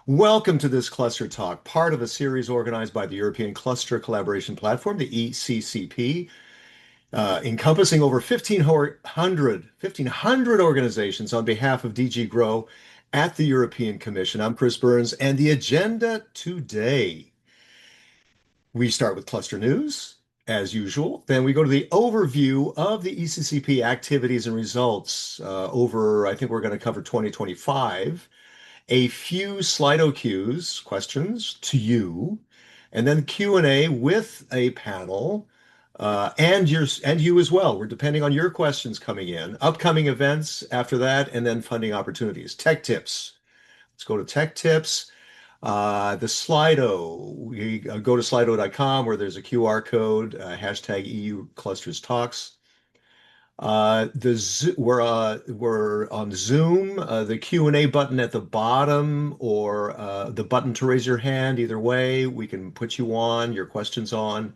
Welcome to this cluster talk, part of a series organized by the European Cluster Collaboration Platform, the ECCP, encompassing over 1,500 organizations on behalf of DG Grow at the European Commission. I'm Chris Burns, and the agenda today, we start with cluster news, as usual. Then we go to the overview of the ECCP activities and results I think we're going to cover 2025. A few Slido cues, questions to you, and then Q&A with a panel, and you as well. We're depending on your questions coming in, upcoming events after that, and then funding opportunities. Tech tips. Let's go to tech tips. The Slido. We go to slido.com where there's a QR code, hashtag EU Clusters Talks. We're on Zoom. The Q&A button at the bottom or the button to raise your hand. Either way, we can put you on, your questions on.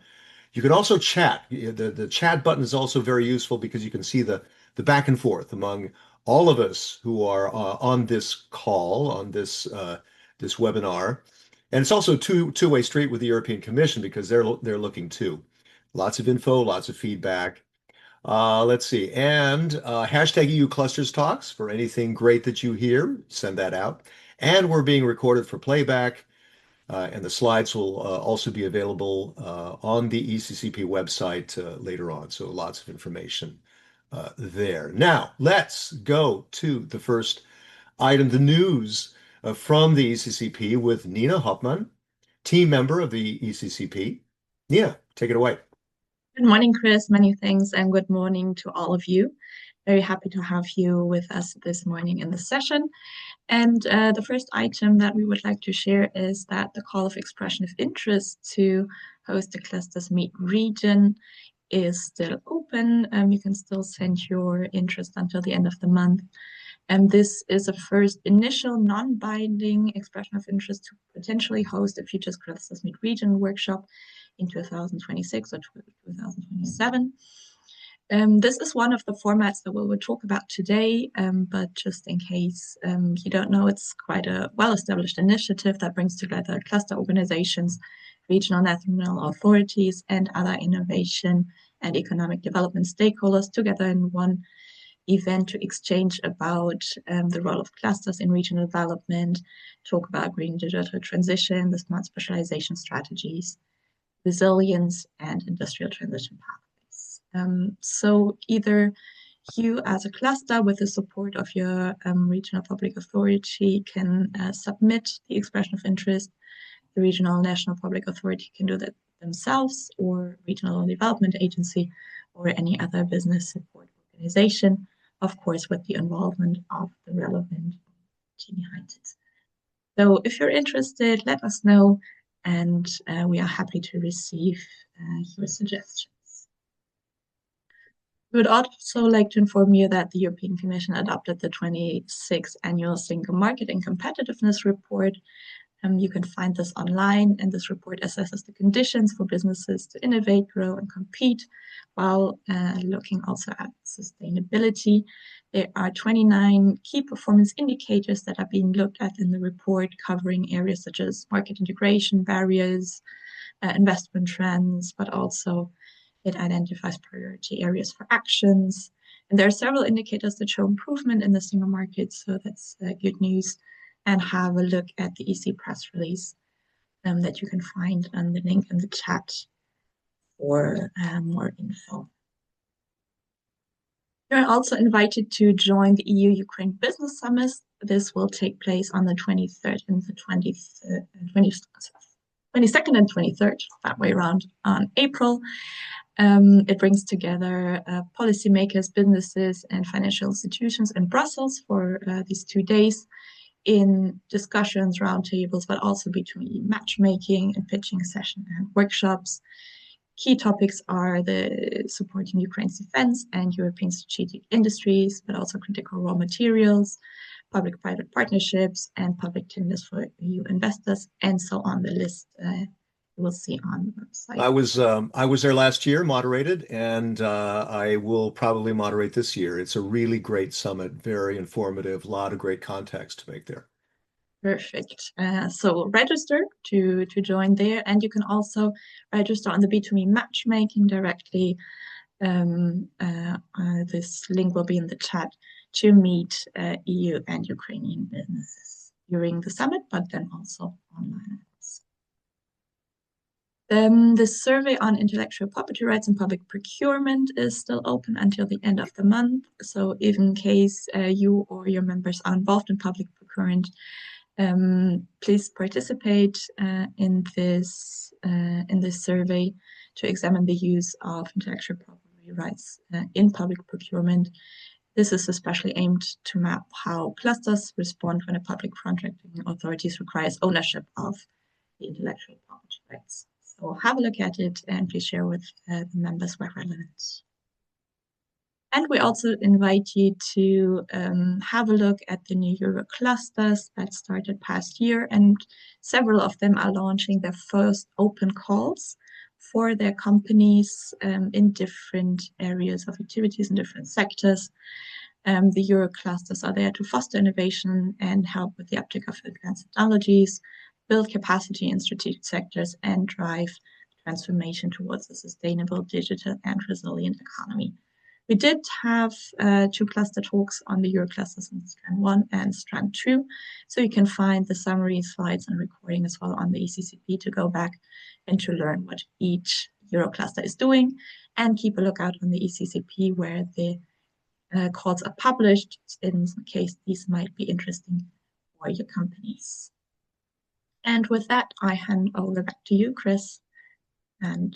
You can also chat. The chat button is also very useful because you can see the back and forth among all of us who are on this call, on this webinar. And it's also two-way street with the European Commission because they're looking too. Lots of info, lots of feedback. Let's see. And hashtag EU Clusters Talks for anything great that you hear, send that out. And we're being recorded for playback. And the slides will also be available on the ECCP website later on. So lots of information there. Now, let's go to the first item, the news from the ECCP with Nina Hoffman, team member of the ECCP. Nina, take it away. Good morning, Chris. Many thanks, and good morning to all of you. Very happy to have you with us this morning in the session. And the first item that we would like to share is that the call of expression of interest to host the Clusters Meet region is still open. You can still send your interest until the end of the month. And this is a first initial non-binding expression of interest to potentially host a Futures Clusters Meet region workshop in 2026 or 2027. This is one of the formats that we will talk about today, but just in case you don't know, it's quite a well-established initiative that brings together cluster organizations, regional national authorities, and other innovation and economic development stakeholders together in one event to exchange about the role of clusters in regional development, talk about green digital transition, the smart specialization strategies, resilience, and industrial transition pathways. So either you as a cluster with the support of your regional public authority can submit the expression of interest. The regional national public authority can do that themselves, or regional development agency, or any other business support organization, of course, with the involvement of the relevant team behind it. So if you're interested, let us know, and we are happy to receive your suggestions. We would also like to inform you that the European Commission adopted the 26th Annual Single Market and Competitiveness Report. You can find this online, and this report assesses the conditions for businesses to innovate, grow, and compete while looking also at sustainability. There are 29 key performance indicators that are being looked at in the report, covering areas such as market integration, barriers, investment trends, but also it identifies priority areas for actions. And there are several indicators that show improvement in the single market, so that's good news. And have a look at the EC press release that you can find on the link in the chat for more info. You're also invited to join the EU-Ukraine Business Summit. This will take place on the 23rd and the 22nd and 23rd, that way around, on April. It brings together policymakers, businesses, and financial institutions in Brussels for these 2 days in discussions, roundtables, but also between matchmaking and pitching session and workshops. Key topics are the supporting Ukraine's defense and European strategic industries, but also critical raw materials, public-private partnerships, and public tenders for EU investors, and so on. The list you will see on the website. I was there last year, moderated, and I will probably moderate this year. It's a really great summit, very informative, a lot of great context to make there. Perfect. So register to join there, and you can also register on the B2Me matchmaking directly. This link will be in the chat to meet EU and Ukrainian businesses during the summit, but then also online. The survey on intellectual property rights and public procurement is still open until the end of the month. So in case you or your members are involved in public procurement, please participate in this survey to examine the use of intellectual property rights in public procurement. This is especially aimed to map how clusters respond when a public contracting authorities requires ownership of the intellectual property rights. So have a look at it and please share with the members where relevant. And we also invite you to have a look at the new Euro clusters that started past year, and several of them are launching their first open calls for their companies in different areas of activities in different sectors. The Euro clusters are there to foster innovation and help with the uptake of advanced technologies, build capacity in strategic sectors, and drive transformation towards a sustainable, digital, and resilient economy. We did have two cluster talks on the Euro clusters in Strand 1 and Strand 2, so you can find the summary slides and recording as well on the ECCP to go back and to learn what each Euro cluster is doing, and keep a lookout on the ECCP where the calls are published in case these might be interesting for your companies. And with that, I hand over back to you, Chris, and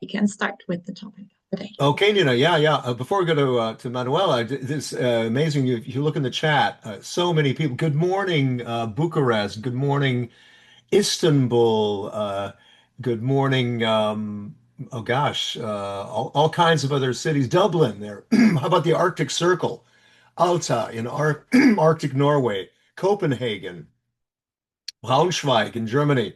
we can start with the topic of the day. Okay, Nina. Yeah. Before we go to Manuela, this amazing. If you look in the chat, so many people. Good morning, Bucharest. Good morning, Istanbul. Good morning. Oh gosh, all kinds of other cities. Dublin. There. How about the Arctic Circle? Alta in Arctic Norway. Copenhagen. Braunschweig in Germany.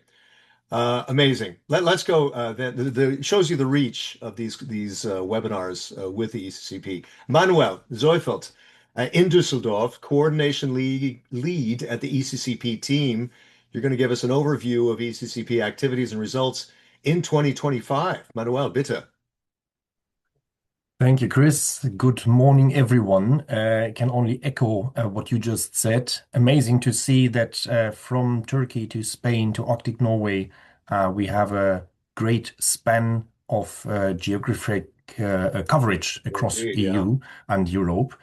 Amazing. Let's go. It shows you the reach of these webinars with the ECCP. Manuel Zeufelt in Düsseldorf, coordination lead at the ECCP team. You're going to give us an overview of ECCP activities and results in 2025. Manuel, bitte. Thank you, Chris. Good morning, everyone. Can only echo what you just said. Amazing to see that from Turkey to Spain to Arctic Norway, we have a great span of geographic coverage across Indeed, EU and Europe,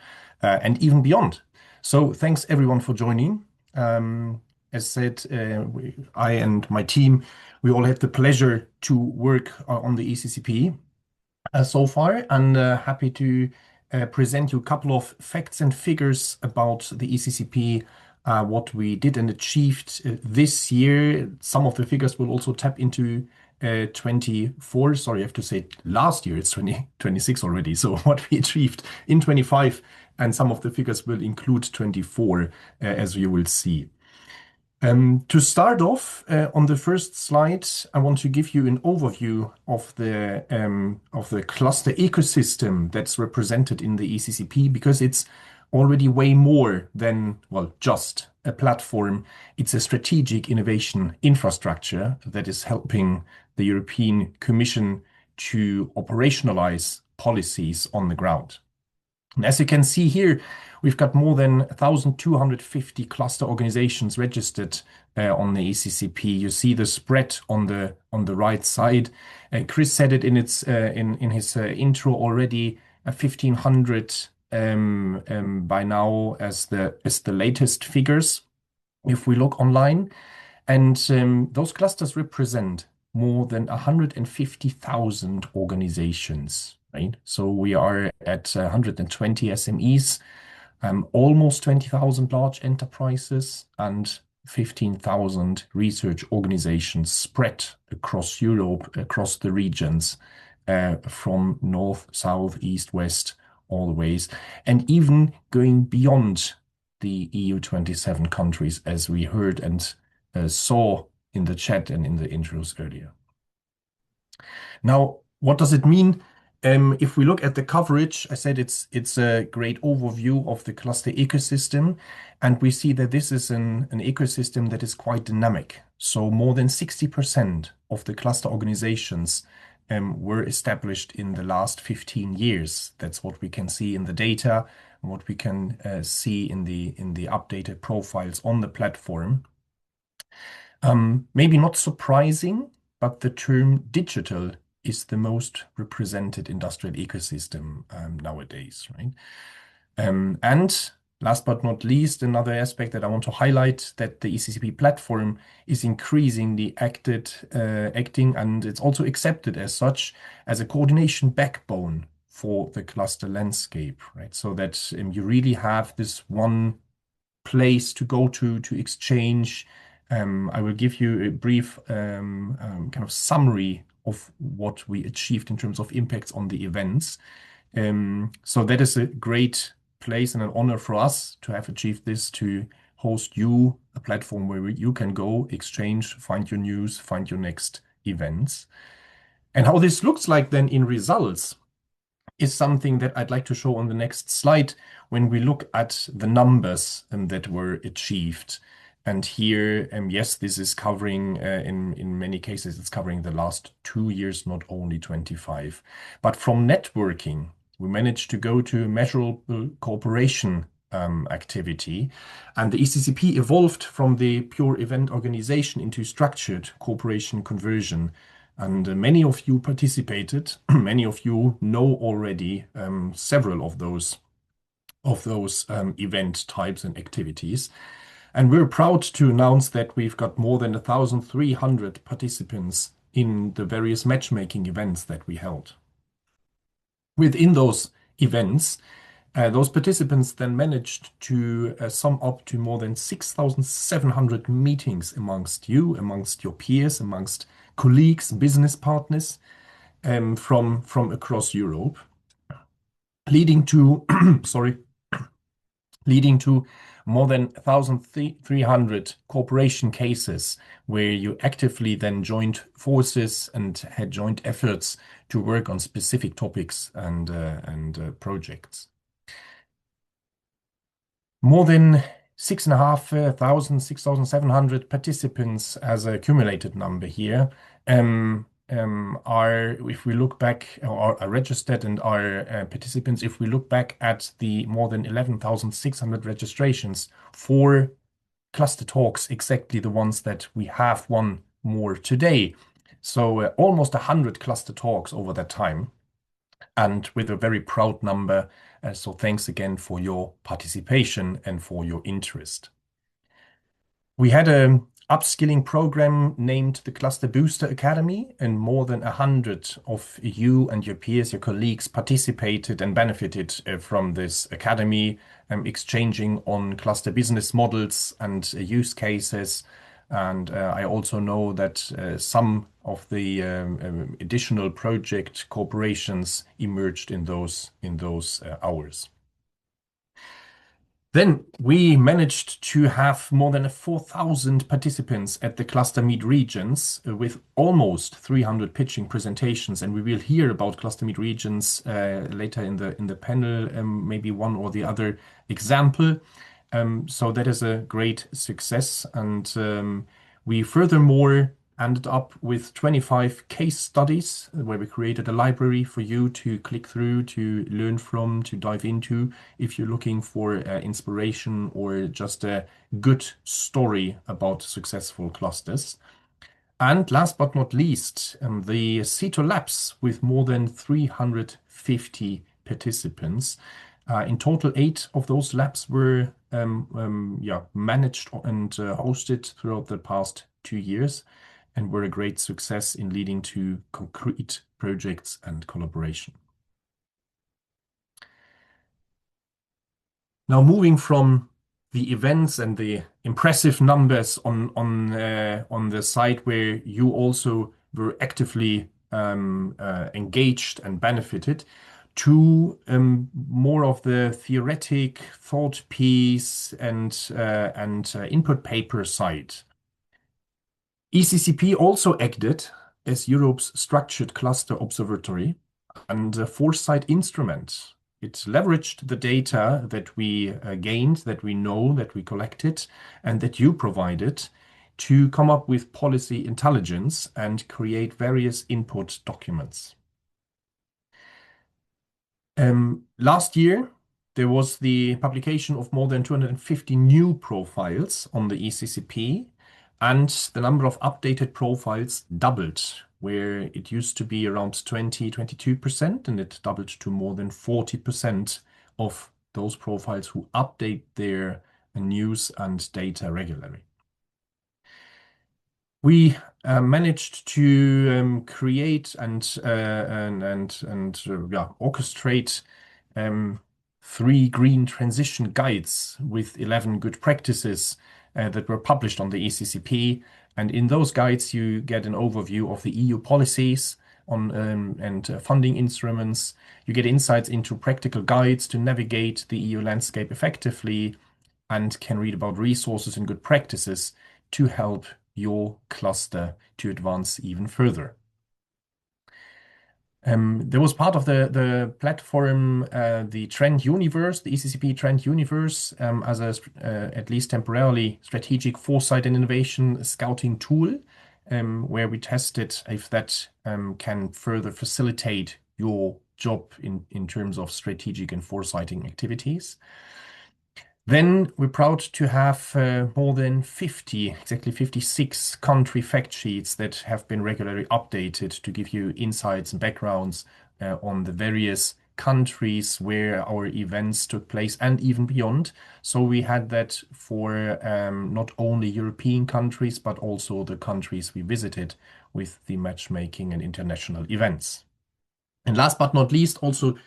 and even beyond. So thanks everyone for joining. As said, I and my team, we all had the pleasure to work on the ECCP so far, and happy to present you a couple of facts and figures about the ECCP, what we did and achieved this year. Some of the figures will also tap into 24. Sorry, I have to say last year. It's 2026 already. So what we achieved in 25, and some of the figures will include 24, as you will see. To start off, on the first slide, I want to give you an overview of the cluster ecosystem that's represented in the ECCP, because it's already way more than, well, just a platform. It's a strategic innovation infrastructure that is helping the European Commission to operationalize policies on the ground. And as you can see here, we've got more than 1,250 cluster organizations registered on the ECCP. You see the spread on the right side. Chris said it in his intro already. 1,500 by now as the latest figures, if we look online, and those clusters represent more than 150,000 organizations. Right? So we are at 120 SMEs, almost 20,000 large enterprises, and 15,000 research organizations spread across Europe, across the regions, from north, south, east, west, all the ways, and even going beyond the EU 27 countries, as we heard and saw in the chat and in the intros earlier. Now, what does it mean If we look at the coverage, I said it's a great overview of the cluster ecosystem, and we see that this is an ecosystem that is quite dynamic. So more than 60% of the cluster organizations were established in the last 15 years. That's what we can see in the data and what we can see in the updated profiles on the platform. Maybe not surprising, but the term digital is the most represented industrial ecosystem nowadays, right? And last but not least, another aspect that I want to highlight that the ECCP platform is increasingly acting, and it's also accepted as such as a coordination backbone for the cluster landscape, right? So that you really have this one place to go to exchange. I will give you a brief kind of summary of what we achieved in terms of impacts on the events. So that is a great place and an honor for us to have achieved this, to host you a platform where you can go exchange, find your news, find your next events. And how this looks like then in results is something that I'd like to show on the next slide when we look at the numbers that were achieved. And here, yes, this is covering, in many cases, it's covering the last 2 years, not only 25. But from networking, we managed to go to measurable cooperation activity. And the ECCP evolved from the pure event organization into structured cooperation conversion. And many of you participated. Many of you know already several of those event types and activities. And we're proud to announce that we've got more than 1,300 participants in the various matchmaking events that we held. Within those events, those participants then managed to sum up to more than 6,700 meetings amongst you, amongst your peers, amongst colleagues, business partners from across Europe, leading to leading to more than 1,300 cooperation cases where you actively then joined forces and had joint efforts to work on specific topics and projects. More than 6,500, 6,700 participants as a accumulated number here are, if we look back, or are registered and are participants, if we look back at the more than 11,600 registrations for cluster talks, exactly the ones that we have one more today. So almost 100 cluster talks over that time, and with a very proud number. So thanks again for your participation and for your interest. We had an upskilling program named the Cluster Booster Academy, and more than 100 of you and your peers, your colleagues, participated and benefited from this academy, exchanging on cluster business models and use cases. And I also know that some of the additional project corporations emerged in those hours. Then we managed to have more than 4,000 participants at the Cluster Meet Regions with almost 300 pitching presentations, and we will hear about Cluster Meet Regions later in the panel, maybe one or the other example. So that is a great success, and we furthermore ended up with 25 case studies where we created a library for you to click through, to learn from, to dive into if you're looking for inspiration or just a good story about successful clusters. And last but not least, the CETO Labs with more than 350 participants. In total, 8 of those labs were managed and hosted throughout the past 2 years, and were a great success in leading to concrete projects and collaboration. Now, moving from the events and the impressive numbers on the site where you also were actively engaged and benefited, to more of the theoretic thought piece and input paper side. ECCP also acted as Europe's structured cluster observatory, and a foresight instrument. It leveraged the data that we gained, that we know, that we collected, and that you provided to come up with policy intelligence and create various input documents. Last year, there was the publication of more than 250 new profiles on the ECCP, and the number of updated profiles doubled, where it used to be around 22%, and it doubled to more than 40% of those profiles who update their news and data regularly. We managed to create and orchestrate 3 green transition guides with 11 good practices that were published on the ECCP. And in those guides, you get an overview of the EU policies on and funding instruments. You get insights into practical guides to navigate the EU landscape effectively, and can read about resources and good practices to help your cluster to advance even further. There was part of the platform, the Trend Universe, the ECCP Trend Universe, as a, at least temporarily, strategic foresight and innovation scouting tool, where we tested if that can further facilitate your job in terms of strategic and foresighting activities. Then we're proud to have more than 50, exactly 56 country fact sheets that have been regularly updated to give you insights and backgrounds on the various countries where our events took place and even beyond. So we had that for not only European countries, but also the countries we visited with the matchmaking and international events. And last but not least, also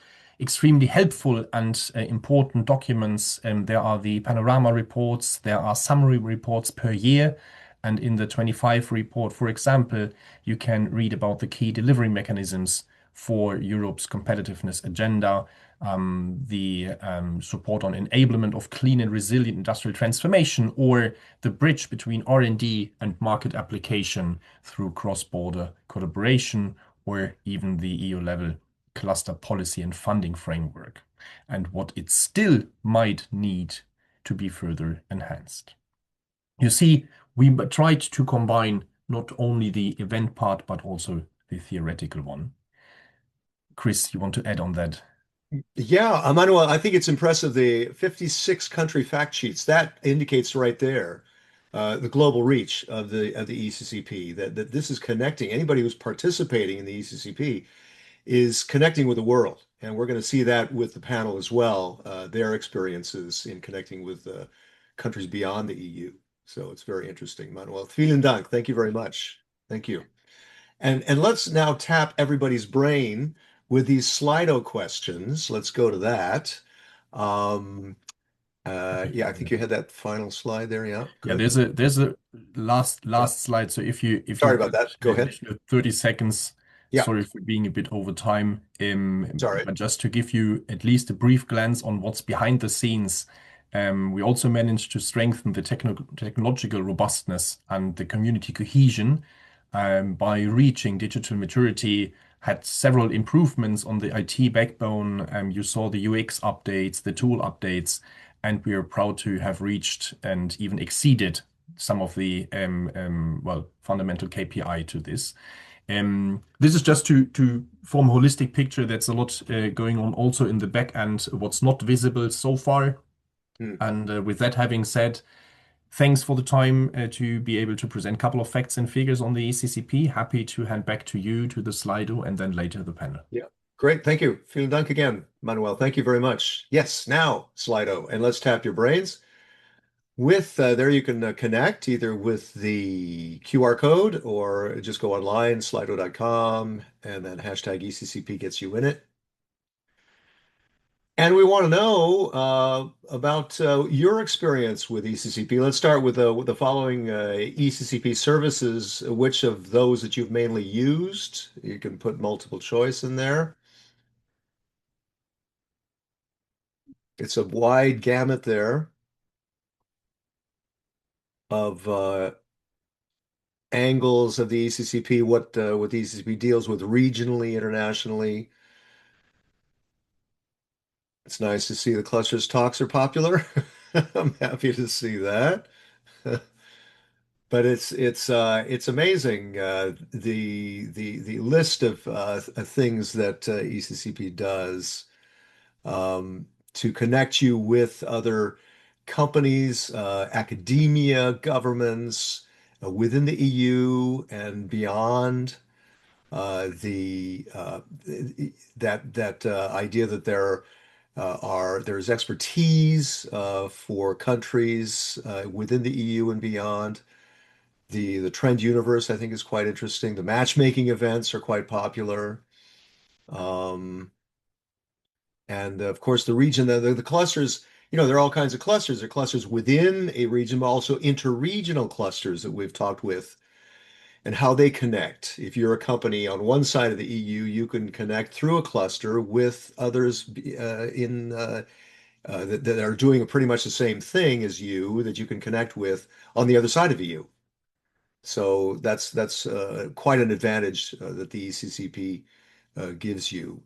extremely helpful and important documents. There are the panorama reports, there are summary reports per year. And in the 25 report, for example, you can read about the key delivery mechanisms for Europe's competitiveness agenda, the support on enablement of clean and resilient industrial transformation, or the bridge between R&D and market application through cross-border collaboration, or even the EU level cluster policy and funding framework, and what it still might need to be further enhanced. You see, we tried to combine not only the event part, but also the theoretical one. Chris, you want to add on that? Yeah, Emmanuel, I think it's impressive. The 56 country fact sheets, that indicates right there the global reach of the ECCP, that this is connecting anybody who's participating in the ECCP is connecting with the world. And we're going to see that with the panel as well, their experiences in connecting with countries beyond the EU. So it's very interesting, Manuel. Vielen Dank. Thank you very much. Thank you. And let's now tap everybody's brain with these Slido questions. Let's go to that. Yeah, I think you had that final slide there. Yeah, Yeah, good. there's a last Yeah. slide. So if you Sorry about could that. Go ahead. additional 30 seconds. Yeah, Sorry for being a bit over time. sorry. But just to give you at least a brief glance on what's behind the scenes, we also managed to strengthen the technological robustness and the community cohesion by reaching digital maturity, had several improvements on the IT backbone. You saw the UX updates, the tool updates, and we are proud to have reached and even exceeded some of the well, fundamental KPI to this. This is just to form a holistic picture. That's a lot going on also in the back end, what's not visible so far. And with that having said, thanks for the time to be able to present a couple of facts and figures on the ECCP. Happy to hand back to you, to the Slido, and then later the panel. Yeah, great. Thank you. Vielen Dank again, Manuel. Thank you very much. Yes, now Slido, and let's tap your brains. With there you can connect either with the QR code or just go online, slido.com, and then hashtag ECCP gets you in it. And we want to know about your experience with ECCP. Let's start with the following ECCP services. Which of those that you've mainly used? You can put multiple choice in there. It's a wide gamut there of angles of the ECCP, what the ECCP deals with regionally, internationally. It's nice to see the clusters talks are popular. I'm happy to see that. But it's amazing the list of things that ECCP does to connect you with other companies, academia, governments within the EU and beyond. The that idea that there's expertise for countries within the EU and beyond. The trend universe, I think, is quite interesting. The matchmaking events are quite popular. Um, and of course, the region, the clusters, there are all kinds of clusters. There are clusters within a region, but also interregional clusters that we've talked with and how they connect. If you're a company on one side of the EU, you can connect through a cluster with others in that are doing pretty much the same thing as you that you can connect with on the other side of the EU. So that's quite an advantage that the ECCP gives you.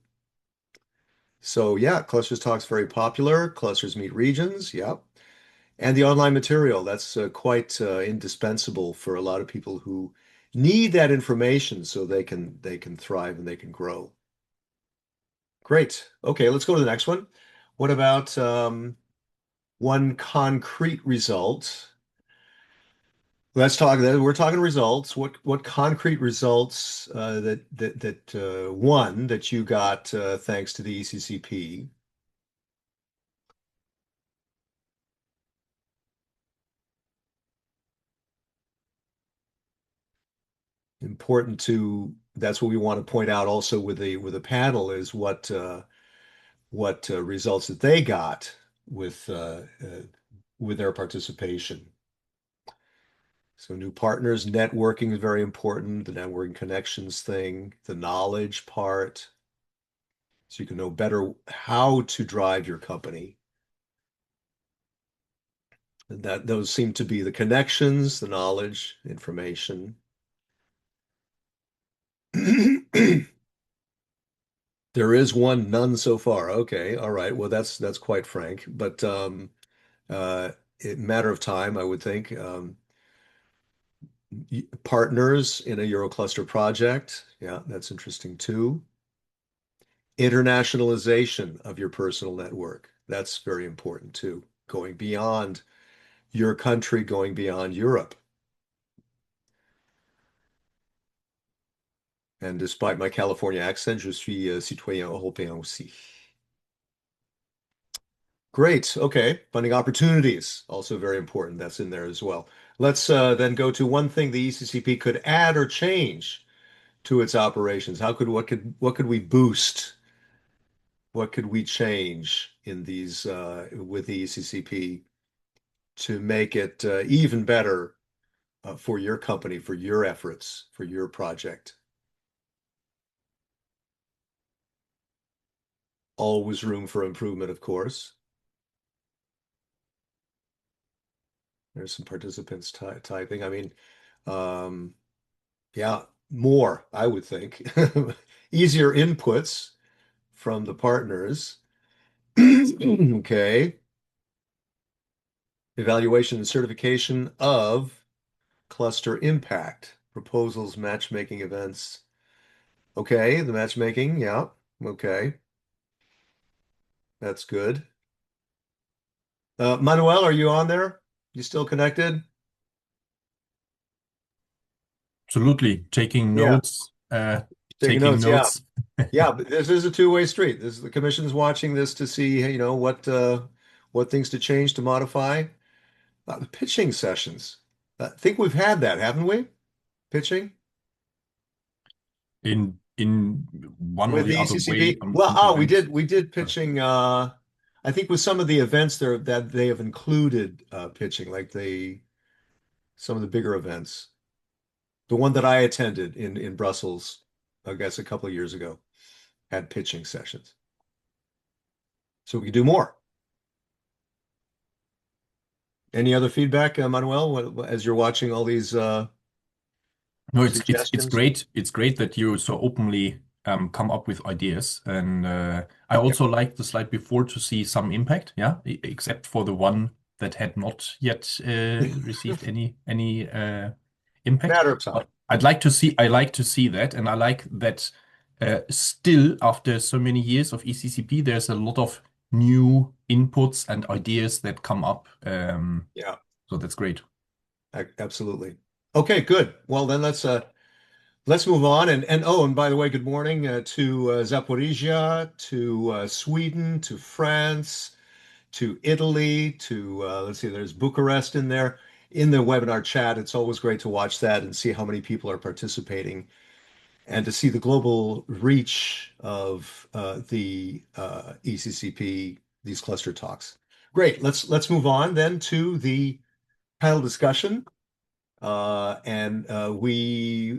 So yeah, clusters talk's very popular. Clusters meet regions, yeah. And the online material, that's quite indispensable for a lot of people who need that information so they can thrive and they can grow. Great. Okay, let's go to the next one. What about one concrete result? Let's talk. We're talking results. What concrete results that one that you got thanks to the ECCP? Important to. That's what we want to point out also with the panel is what results that they got with uh, uh, with their participation. So new partners, networking is very important. The networking connections thing, the knowledge part, so you can know better how to drive your company. That those seem to be the connections, the knowledge, information. There is one, none so far. Okay, all right. Well, that's quite frank, but uh, matter of time, I would think. Partners in a Eurocluster project. Yeah, that's interesting too. Internationalization of your personal network. That's very important too. Going beyond your country, going beyond Europe. And despite my California accent, je suis citoyen européen aussi. Great. Okay. Funding opportunities, also very important. That's in there as well. Let's then go to one thing the ECCP could add or change to its operations. What could we boost? What could we change in these with the ECCP to make it even better for your company, for your efforts, for your project? Always room for improvement, of course. There's some participants typing. I mean, um, yeah, more, I would think. Easier inputs from the partners. Okay. Evaluation and certification of cluster impact, proposals, matchmaking events. Okay, the matchmaking, yeah. Okay, that's good. Manuel, are you on there? You still connected? Absolutely. Taking Yeah, notes, taking taking notes. Yeah. notes. Yeah, but this is a two-way street. This the commission's watching this to see, what things to change to modify. The pitching sessions. I think we've had that, haven't we? Pitching In one or with the the other way ECCP. Well, we event. did Uh, pitching. I think with some of the events there that they have included pitching, like some of the bigger events. The one that I attended in Brussels, I guess a couple of years ago, had pitching sessions. So we could do more. Any other feedback, Manuel, as you're watching all these No, it's suggestions? great. It's great that you so openly come up with ideas. And I also like the slide before to see some impact, yeah, except for the one that had not yet received any impact. Matter of time. But I like to see that, and I like that still after so many years of ECCP, there's a lot of new inputs and ideas that come up. Yeah, So that's great. absolutely. Okay, good. Well, then let's move on. And by the way, good morning to Zaporizhia, to Sweden, to France, to Italy, to let's see, there's Bucharest in there in the webinar chat. It's always great to watch that and see how many people are participating and to see the global reach of the ECCP, these cluster talks. Great. Let's move on then to the panel discussion. We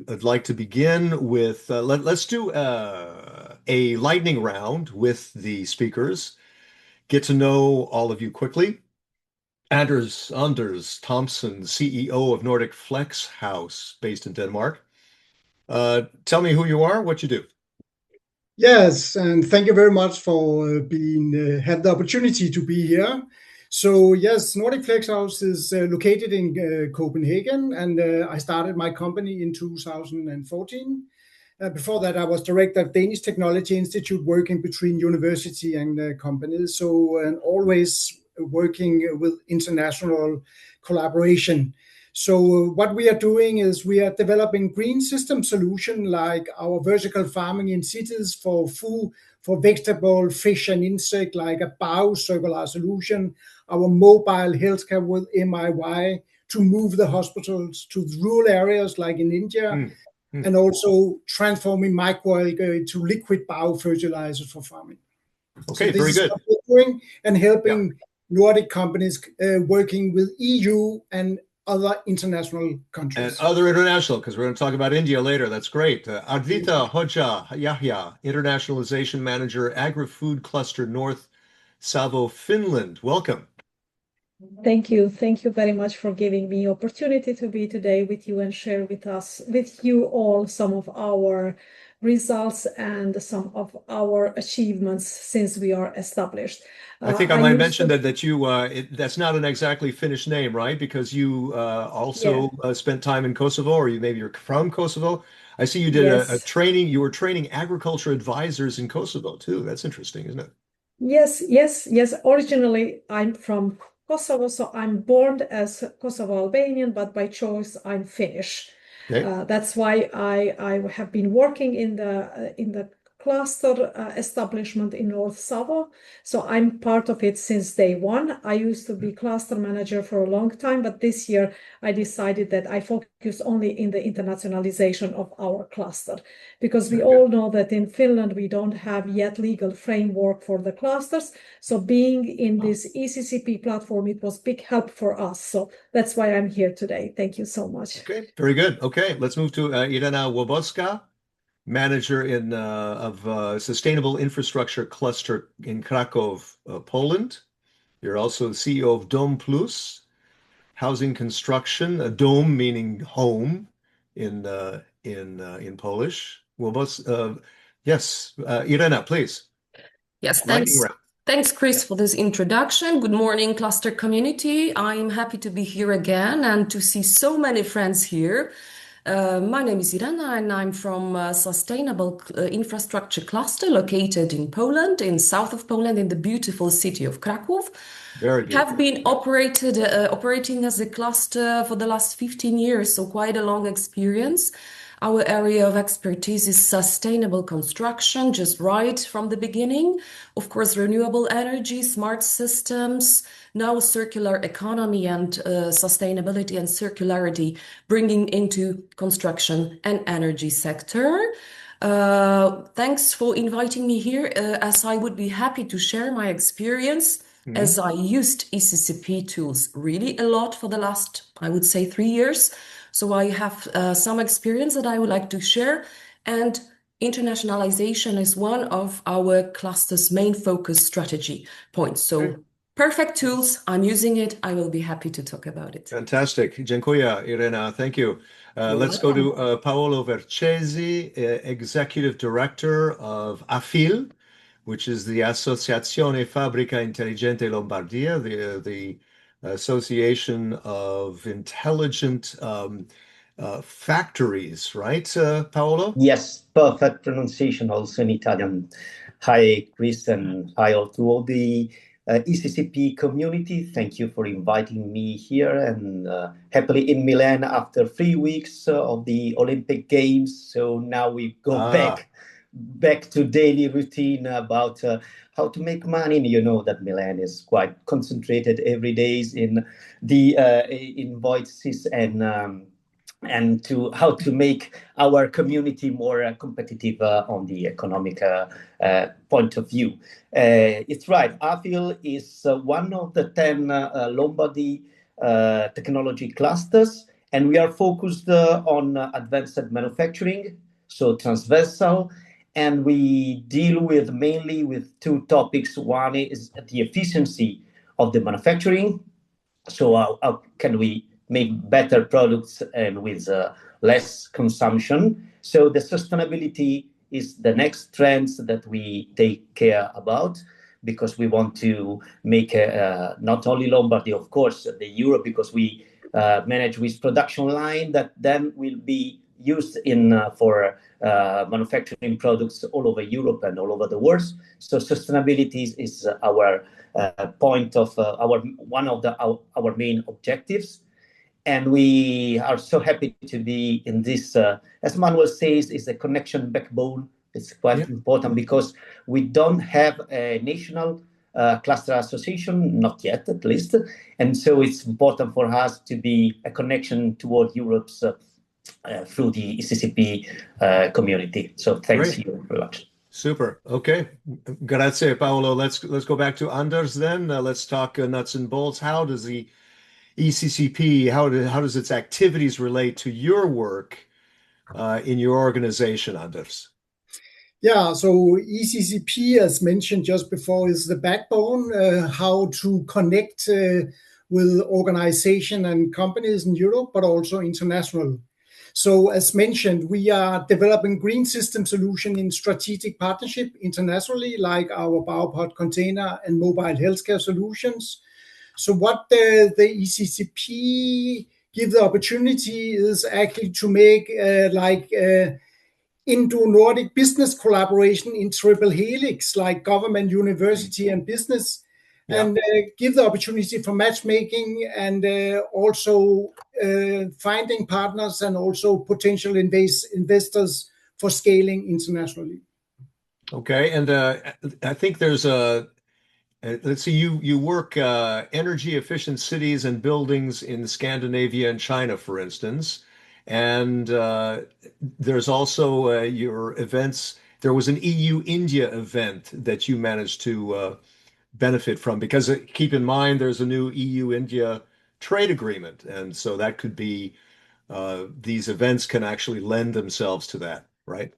would like to begin with let's do a lightning round with the speakers. Get to know all of you quickly. Anders Thompson, CEO of Nordic Flex House, based in Denmark. Tell me who you are, what you do. Yes, and thank you very much for being had the opportunity to be here. So yes, Nordic Flex House is located in Copenhagen, and I started my company in 2014. Before that, I was director of Danish Technology Institute, working between university and companies. So and always working with international collaboration. So what we are doing is we are developing green system solution like our vertical farming in cities for food, for vegetable, fish and insect, like a biocircular solution, our mobile healthcare with MIY to move the hospitals to rural areas like in India, and also transforming microalgae to liquid biofertilizers for farming. Okay, so this very is good. what we're doing and helping Nordic companies working with EU and other international And countries. other international, because we're going to talk about India later. That's great. Advita Hoja Yahya, Internationalization Manager, Agri-Food Cluster North Savo, Finland. Welcome. Thank you. Thank you very much for giving me opportunity to be today with you and share with you all some of our results and some of our achievements since we are established. I think I might mention that you that's not an exactly Finnish name, right? Because you also spent time in Kosovo, or maybe you're from Kosovo. I see you did a training. You were training agriculture advisors in Kosovo too. That's interesting, isn't it? Yes. Originally, I'm from Kosovo, so I'm born as Kosovo Albanian, but by choice I'm Finnish. Okay. That's why I have been working in the cluster establishment in North Savo. So I'm part of it since day one. I used to be cluster manager for a long time, but this year I decided that I focus only in the internationalization of our cluster, because we all know that in Finland we don't have yet legal framework for the clusters. So being in this ECCP platform, it was big help for us. So that's why I'm here today. Thank you so much. Okay, very good. Okay, let's move to Irena Łobowska, manager of Sustainable Infrastructure Cluster in Krakow, Poland. You're also the CEO of Dom Plus, housing construction, a dome meaning home in Polish. Yes, Irena, please. Yes, Lightning thanks. round. Thanks, Chris, for this introduction. Good morning, cluster community. I'm happy to be here again and to see so many friends here. My name is Irena, and I'm from Sustainable Infrastructure Cluster located in Poland, in south of Poland, in the beautiful city of Krakow. Very We have beautiful. been operating as a cluster for the last 15 years, so quite a long experience. Our area of expertise is sustainable construction, just right from the beginning. Of course, renewable energy, smart systems, now circular economy and sustainability and circularity bringing into construction and energy sector. Thanks for inviting me here, as I would be happy to share my experience as I used ECCP tools really a lot for the last, I would say, 3 years. So I have some experience that I would like to share, and internationalization is one of our cluster's main focus strategy points. So perfect tools. I'm using it. I will be happy to talk about it. Fantastic. Dziękuję, Irena. Thank you. You're Let's go welcome. to Paolo Vercesi, Executive Director of AFIL, which is the Associazione Fabbrica Intelligente Lombardia, the Association of Intelligent Factories, right, Paolo? Yes, perfect pronunciation also in Italian. Hi, Chris, and hi all to all the ECCP community. Thank you for inviting me here and happily in Milan after 3 weeks of the Olympic Games. So now we go back to daily routine about how to make money. You know that Milan is quite concentrated every day in the invoices and to how to make our community more competitive on the economic point of view. It's right. AFIL is one of the 10 Lombardy technology clusters, and we are focused on advanced manufacturing, so transversal, and we deal with mainly with two topics. One is the efficiency of the manufacturing. So how can we make better products and with less consumption? So the sustainability is the next trends that we take care about, because we want to make not only Lombardy, of course, the Europe, because we manage with production line that then will be used in for manufacturing products all over Europe and all over the world. So sustainability is our point of one of our main objectives, and we are so happy to be in this. As Manuel says, is a connection backbone. It's quite important because we don't have a national cluster association, not yet at least, and so it's important for us to be a connection toward Europe's through the ECCP community. So thanks you very much. Super. Okay. Grazie, Paolo. Let's go back to Anders then. Let's talk nuts and bolts. How does the ECCP, how does its activities relate to your work in your organization, Anders? Yeah, so ECCP, as mentioned just before, is the backbone, how to connect with organization and companies in Europe, but also international. So as mentioned, we are developing green system solution in strategic partnership internationally, like our BioPod container and mobile healthcare solutions. So what the ECCP give the opportunity is actually to make into Nordic business collaboration in triple helix, like government, university, and business, and give the opportunity for matchmaking and also finding partners and also potential investors for scaling internationally. Okay, and I think there's let's see, you work energy efficient cities and buildings in Scandinavia and China, for instance. And there's also your events. There was an EU-India event that you managed to benefit from, because keep in mind there's a new EU-India trade agreement, and so that could be these events can actually lend themselves to that, right?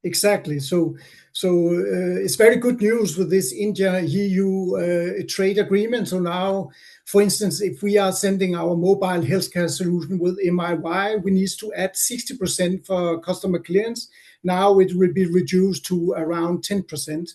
Exactly. So it's very good news with this India-EU trade agreement. So now, for instance, if we are sending our mobile healthcare solution with MIY, we need to add 60% for customer clearance. Now it will be reduced to around 10%.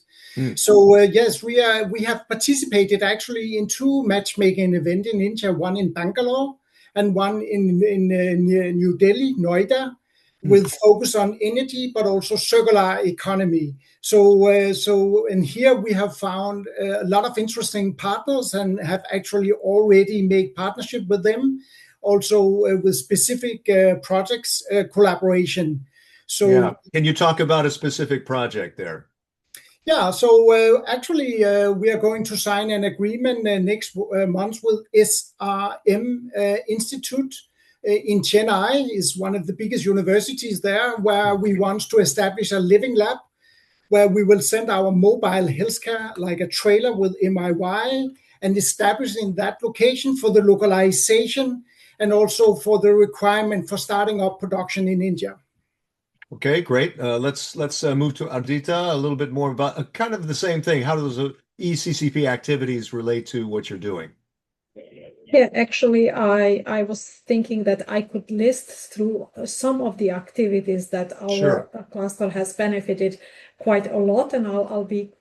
So yes, we have participated actually in two matchmaking events in India, one in Bangalore and one in New Delhi, Noida, with focus on energy, but also circular economy. So and here we have found a lot of interesting partners and have actually already made partnership with them, also with specific projects collaboration. So yeah. Can you talk about a specific project there? Yeah, so actually we are going to sign an agreement next month with SRM Institute in Chennai. Is one of the biggest universities there, where we want to establish a living lab where we will send our mobile healthcare, like a trailer with MIY, and establishing that location for the localization and also for the requirement for starting up production in India. Okay, great. Let's move to Ardita, a little bit more about kind of the same thing. How does ECCP activities relate to what you're doing? Yeah, actually, I was thinking that I could list through some of the activities that our Sure. cluster has benefited quite a lot, and I'll be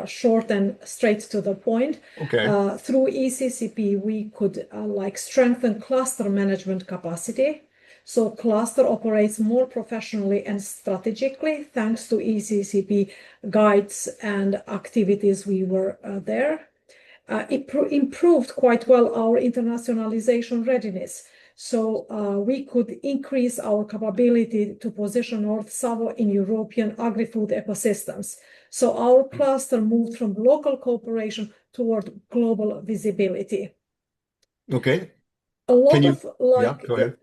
short and straight to the point. Okay. Through ECCP, we could like strengthen cluster management capacity. So cluster operates more professionally and strategically thanks to ECCP guides and activities we were there. It improved quite well our internationalization readiness. So we could increase our capability to position North Savo in European agri-food ecosystems. So our cluster moved from local cooperation toward global visibility. Okay. A lot Can you? of like Yeah, go ahead.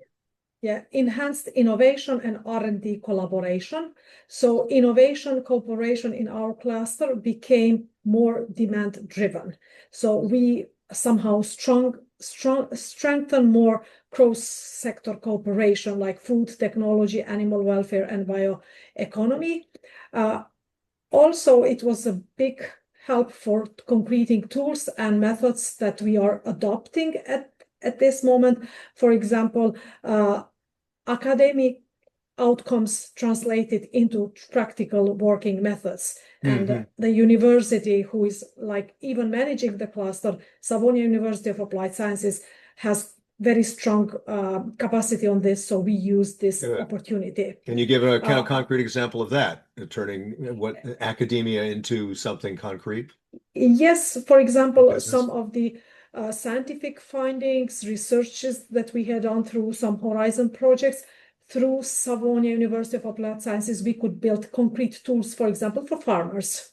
yeah, enhanced innovation and R&D collaboration. So innovation cooperation in our cluster became more demand driven. So we somehow strengthen more cross-sector cooperation like food, technology, animal welfare, and bioeconomy. Also, it was a big help for concreting tools and methods that we are adopting at this moment. For example, academic outcomes translated into practical working methods. And the university, who is like even managing the cluster, Savonia University of Applied Sciences, has very strong capacity on this. So we use this opportunity. Can you give a kind of concrete example of that, turning what academia into something concrete? Yes, for example, Business. some of the scientific findings, researches that we had done through some Horizon projects, through Savonia University of Applied Sciences, we could build concrete tools, for example, for farmers.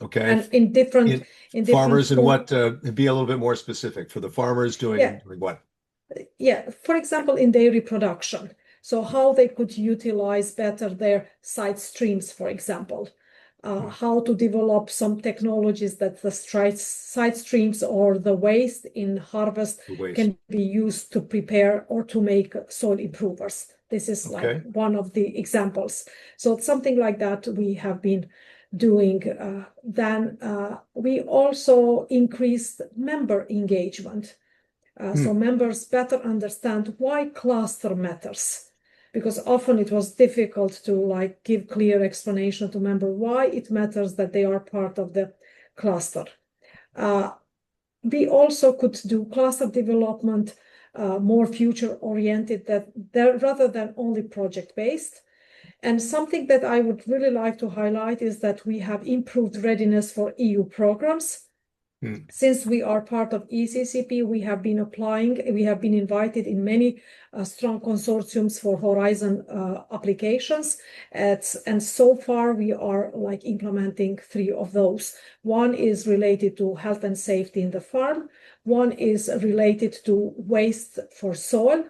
Okay. And in different farmers and what? Be a little bit more specific. For the farmers doing what? Yeah, for example, in dairy production. So how they could utilize better their side streams, for example. How to develop some technologies that the side streams or the waste in harvest can be used to prepare or to make soil improvers. This is like one of the examples. So it's something like that we have been doing. Then we also increased member engagement. So members better understand why cluster matters. Because often it was difficult to like give clear explanation to member why it matters that they are part of the cluster. We also could do cluster development more future oriented rather than only project based. And something that I would really like to highlight is that we have improved readiness for EU programs. Since we are part of ECCP, we have been invited in many strong consortiums for Horizon applications. And so far we are like implementing 3 of those. One is related to health and safety in the farm. One is related to waste for soil,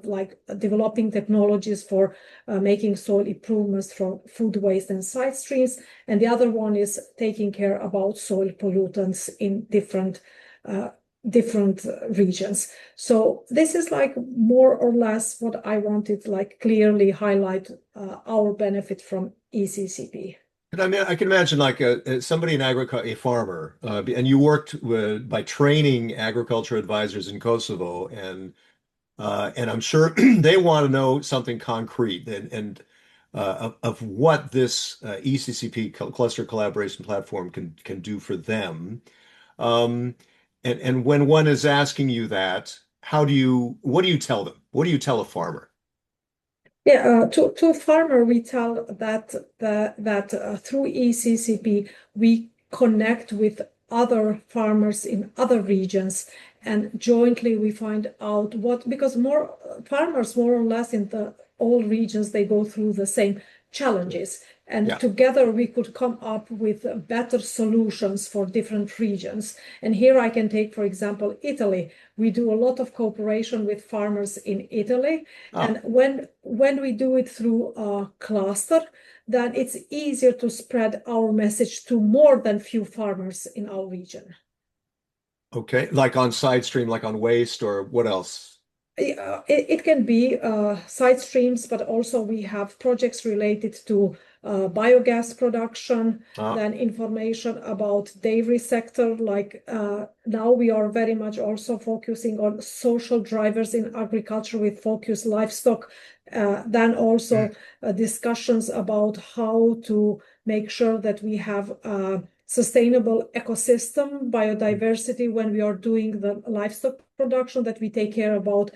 like developing technologies for making soil improvements from food waste and side streams. And the other one is taking care about soil pollutants in different regions. So this is like more or less what I wanted, like clearly highlight our benefit from ECCP. And I mean, I can imagine like somebody in agriculture, a farmer, and you worked by training agriculture advisors in Kosovo, and I'm sure they want to know something concrete and of what this ECCP cluster collaboration platform can do for them. And when one is asking you that, what do you tell them? What do you tell a farmer? Yeah, to a farmer, we tell that through ECCP we connect with other farmers in other regions, and jointly we find out because more farmers, more or less in all regions, they go through the same challenges. And together we could come up with better solutions for different regions. And here I can take, for example, Italy. We do a lot of cooperation with farmers in Italy. And when we do it through a cluster, then it's easier to spread our message to more than few farmers in our region. Okay, like on side stream, like on waste, or what else? It can be side streams, but also we have projects related to biogas production, Ah, then information about dairy sector. Like now we are very much also focusing on social drivers in agriculture with focus livestock. Then also discussions about how to make sure that we have sustainable ecosystem biodiversity when we are doing the livestock production, that we take care about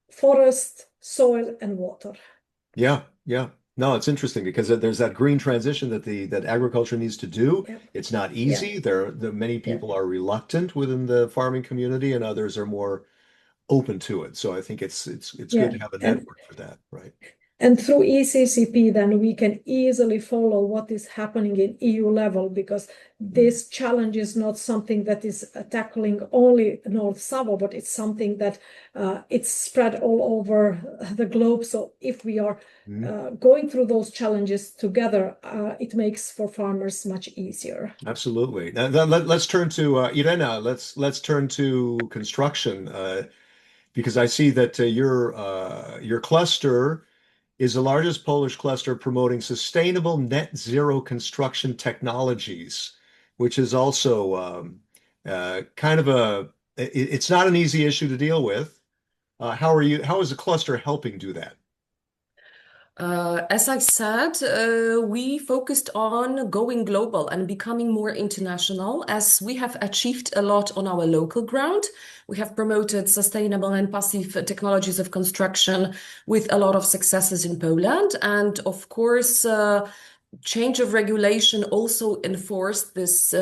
forest, soil, and water. yeah, yeah. No, it's interesting because there's that green transition that agriculture needs to do. Yeah. It's not Yeah. easy. Many Yeah. people are reluctant within the farming community, and others are more open to it. So I think it's Yeah. good to have a network for that, right? And through ECCP, then we can easily follow what is happening in EU level, because this challenge is not something that is tackling only North Savo, but it's something that it's spread all over the globe. So if we are going through those challenges together, it makes for farmers much easier. Absolutely. Now, let's turn to Irena. Let's turn to construction because I see that your cluster is the largest Polish cluster promoting sustainable net zero construction technologies, which is also kind of it's not an easy issue to deal with. How is the cluster helping do that? As I said, we focused on going global and becoming more international, as we have achieved a lot on our local ground. We have promoted sustainable and passive technologies of construction with a lot of successes in Poland. And of course, change of regulation also enforced this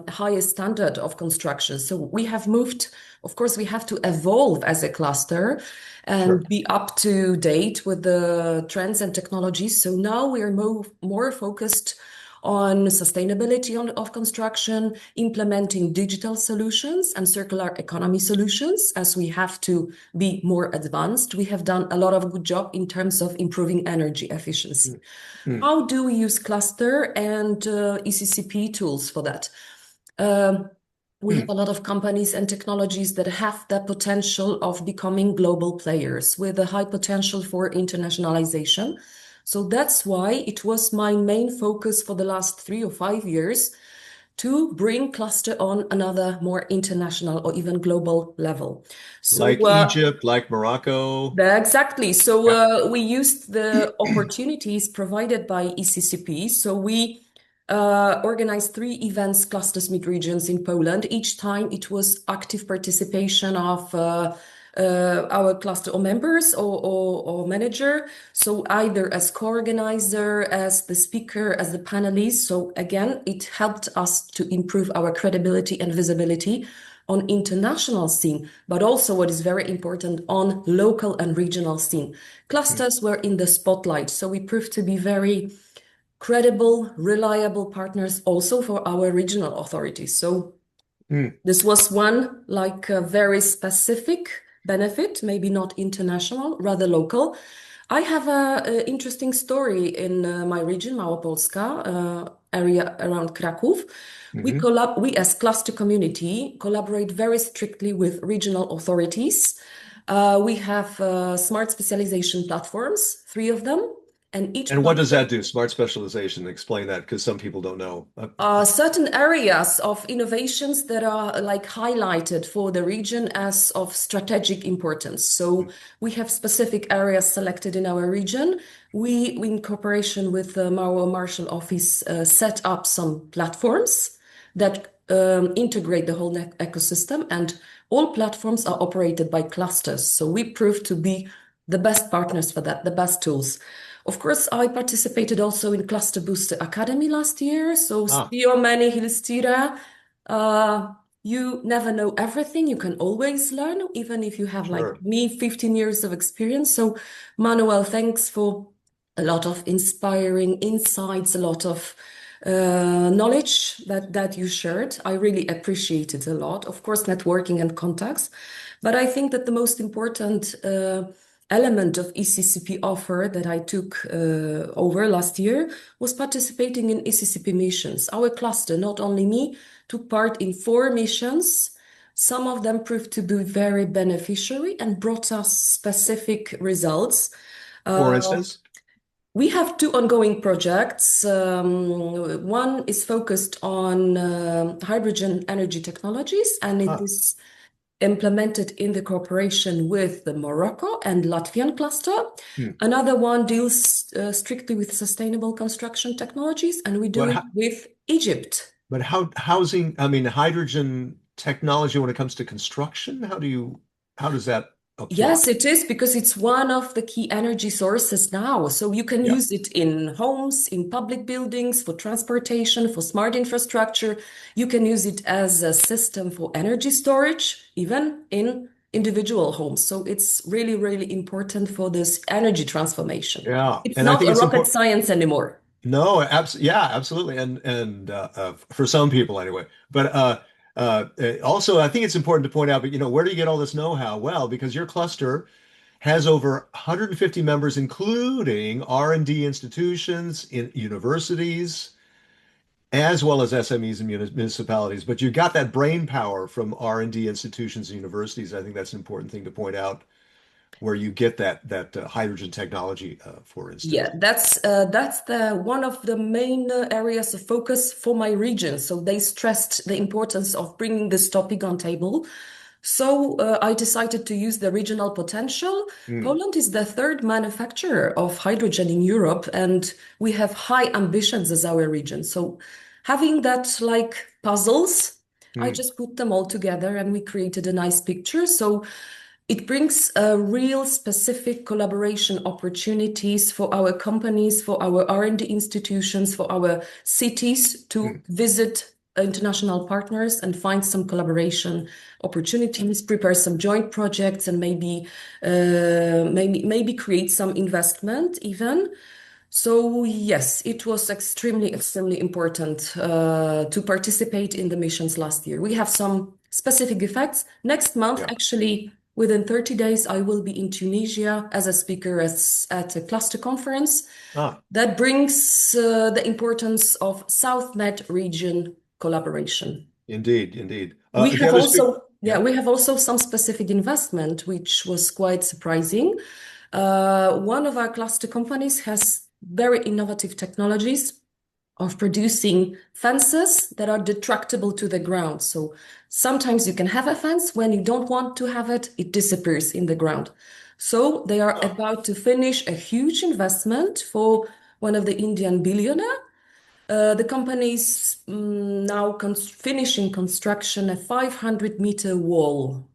highest standard of construction. So we have moved, of course, we have to evolve as a cluster and be up to date with the trends and technologies. So now we are more focused on sustainability of construction, implementing digital solutions and circular economy solutions, as we have to be more advanced. We have done a lot of good job in terms of improving energy efficiency. How do we use cluster and ECCP tools for that? We have a lot of companies and technologies that have the potential of becoming global players with a high potential for internationalization. So that's why it was my main focus for the last 3 or 5 years to bring cluster on another more international or even global level. So, like Egypt, like Morocco. Exactly. So we used the opportunities provided by ECCP. So we organized 3 events, clusters, mid-regions in Poland. Each time it was active participation of our cluster or members or manager. So either as co-organizer, as the speaker, as the panelist. So again, it helped us to improve our credibility and visibility on international scene, but also what is very important on local and regional scene. Clusters were in the spotlight, so we proved to be very credible, reliable partners also for our regional authorities. So this was one like a very specific benefit, maybe not international, rather local. I have an interesting story in my region, Małopolska, area around Kraków. We as cluster community collaborate very strictly with regional authorities. We have smart specialization platforms, 3 of them. And what does that do? Smart specialization. Explain that, because some people don't know. Certain areas of innovations that are like highlighted for the region as of strategic importance. So we have specific areas selected in our region. We in cooperation with the Marshal Office, set up some platforms that integrate the whole ecosystem, and all platforms are operated by clusters. So we proved to be the best partners for that, the best tools. Of course, I participated also in Cluster Booster Academy last year. So Stiomeni Hilstira, you never know everything. You can always learn, even if you have like me, 15 years of experience. So Manuel, thanks for a lot of inspiring insights, a lot of knowledge that you shared. I really appreciate it a lot. Of course, networking and contacts. But I think that the most important element of ECCP offer that I took over last year was participating in ECCP missions. Our cluster, not only me, took part in 4 missions. Some of them proved to be very beneficiary and brought us specific results. For instance? We have two ongoing projects. One is focused on hydrogen energy technologies, and it is implemented in the cooperation with the Morocco and Latvian cluster. Another one deals strictly with sustainable construction technologies, and we do it with Egypt. But housing, I mean, hydrogen technology when it comes to construction, how does that apply? Yes, it is, because it's one of the key energy sources now. So you can use it in homes, in public buildings, for transportation, for smart infrastructure. You can use it as a system for energy storage, even in individual homes. So it's really, really important for this energy transformation. Yeah. It's And I not think a it's rocket science anymore. No, absolutely. And for some people anyway. But also, I think it's important to point out, but where do you get all this know-how? Well, because your cluster has over 150 members, including R&D institutions in universities, as well as SMEs and municipalities. But you got that brain power from R&D institutions and universities. I think that's an important thing to point out, where you get that hydrogen technology, for instance. Yeah, that's the one of the main areas of focus for my region. So they stressed the importance of bringing this topic on table. So I decided to use the regional potential. Poland is the third manufacturer of hydrogen in Europe, and we have high ambitions as our region. So having that like puzzles, I just put them all together and we created a nice picture. So it brings real specific collaboration opportunities for our companies, for our R&D institutions, for our cities to visit international partners and find some collaboration opportunities, prepare some joint projects, and maybe create some investment even. So yes, it was extremely important to participate in the missions last year. We have some specific effects. Next month, actually, within 30 days, I will be in Tunisia as a speaker at a cluster conference. That brings the importance of South Med region collaboration. Indeed. We have also some specific investment, which was quite surprising. One of our cluster companies has very innovative technologies of producing fences that are detractable to the ground. So sometimes you can have a fence. When you don't want to have it, it disappears in the ground. So they are about to finish a huge investment for one of the Indian billionaire. The company is now finishing construction a 500-meter wall.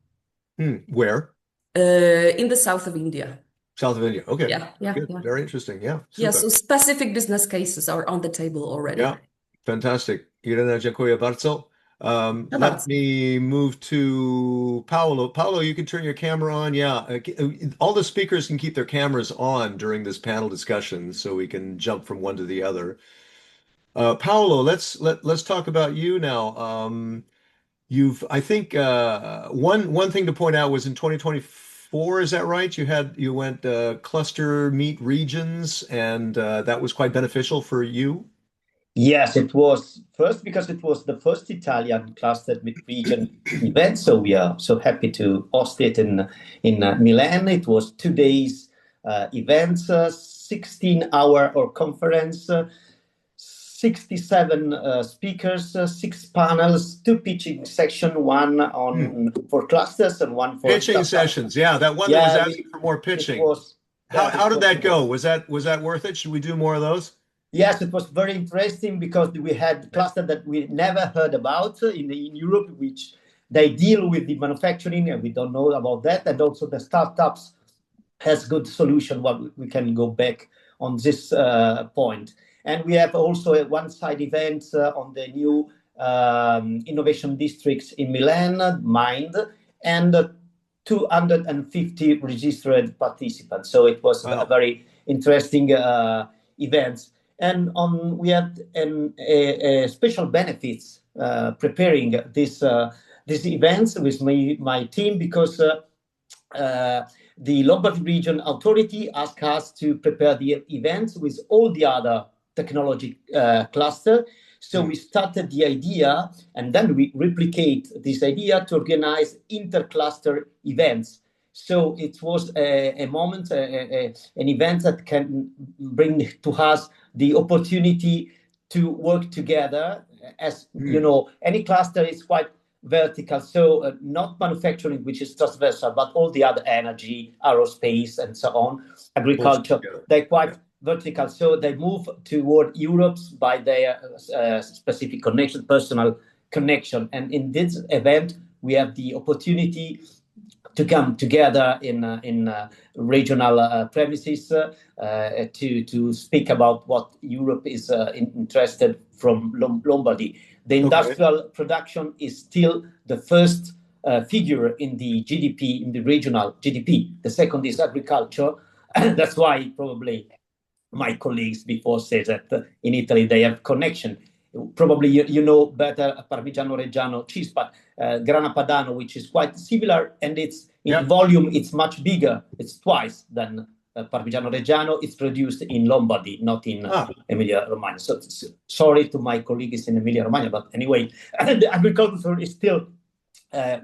Where? In the south of India. South of India. Okay. Yeah. Good. Very interesting. Yeah. Yeah, Super. so specific business cases are on the table already. Yeah. Fantastic. Irena, dziękuję bardzo. Let me move to Paolo. Paolo, you can turn your camera on. Yeah. All the speakers can keep their cameras on during this panel discussion, so we can jump from one to the other. Paolo, let's talk about you now. I think one thing to point out was in 2024, is that right? You went cluster meet regions, and that was quite beneficial for you. Yes, it was first because it was the first Italian cluster region event, so we are so happy to host it in Milan. It was 2 days events, 16-hour or conference. 67 speakers, 6 panels, 2 pitching sessions, one for clusters and one for pitching sessions. Yeah, that one that was asking for more pitching. How did that go? Was that worth it? Should we do more of those? Yes, it was very interesting because we had clusters that we never heard about in Europe, which they deal with the manufacturing, and we don't know about that. And also the startups has good solution. Well, we can go back on this point. And we have also a one-side event on the new innovation districts in Milan, Mind, and 250 registered participants. So it was a very interesting event. And we had a special benefits preparing these events with my team, because the Lombardy Region Authority asked us to prepare the events with all the other technology cluster. So we started the idea, and then we replicate this idea to organize inter-cluster events. So it was a moment, an event that can bring to us the opportunity to work together. As you know, any cluster is quite vertical, so not manufacturing, which is transversal, but all the other energy, aerospace, and so on, agriculture, they're quite vertical. So they move toward Europe by their specific connection, personal connection. And in this event, we have the opportunity to come together in regional premises to speak about what Europe is interested from Lombardy. The industrial production is still the first figure in the GDP, in the regional GDP. The second is agriculture. That's why probably my colleagues before said that in Italy they have connection. Probably you know better Parmigiano Reggiano cheese, but Grana Padano, which is quite similar, and it's in volume, it's much bigger. It's twice than Parmigiano Reggiano. It's produced in Lombardy, not in Emilia Romagna. So sorry to my colleagues in Emilia Romagna, but anyway, the agriculture is still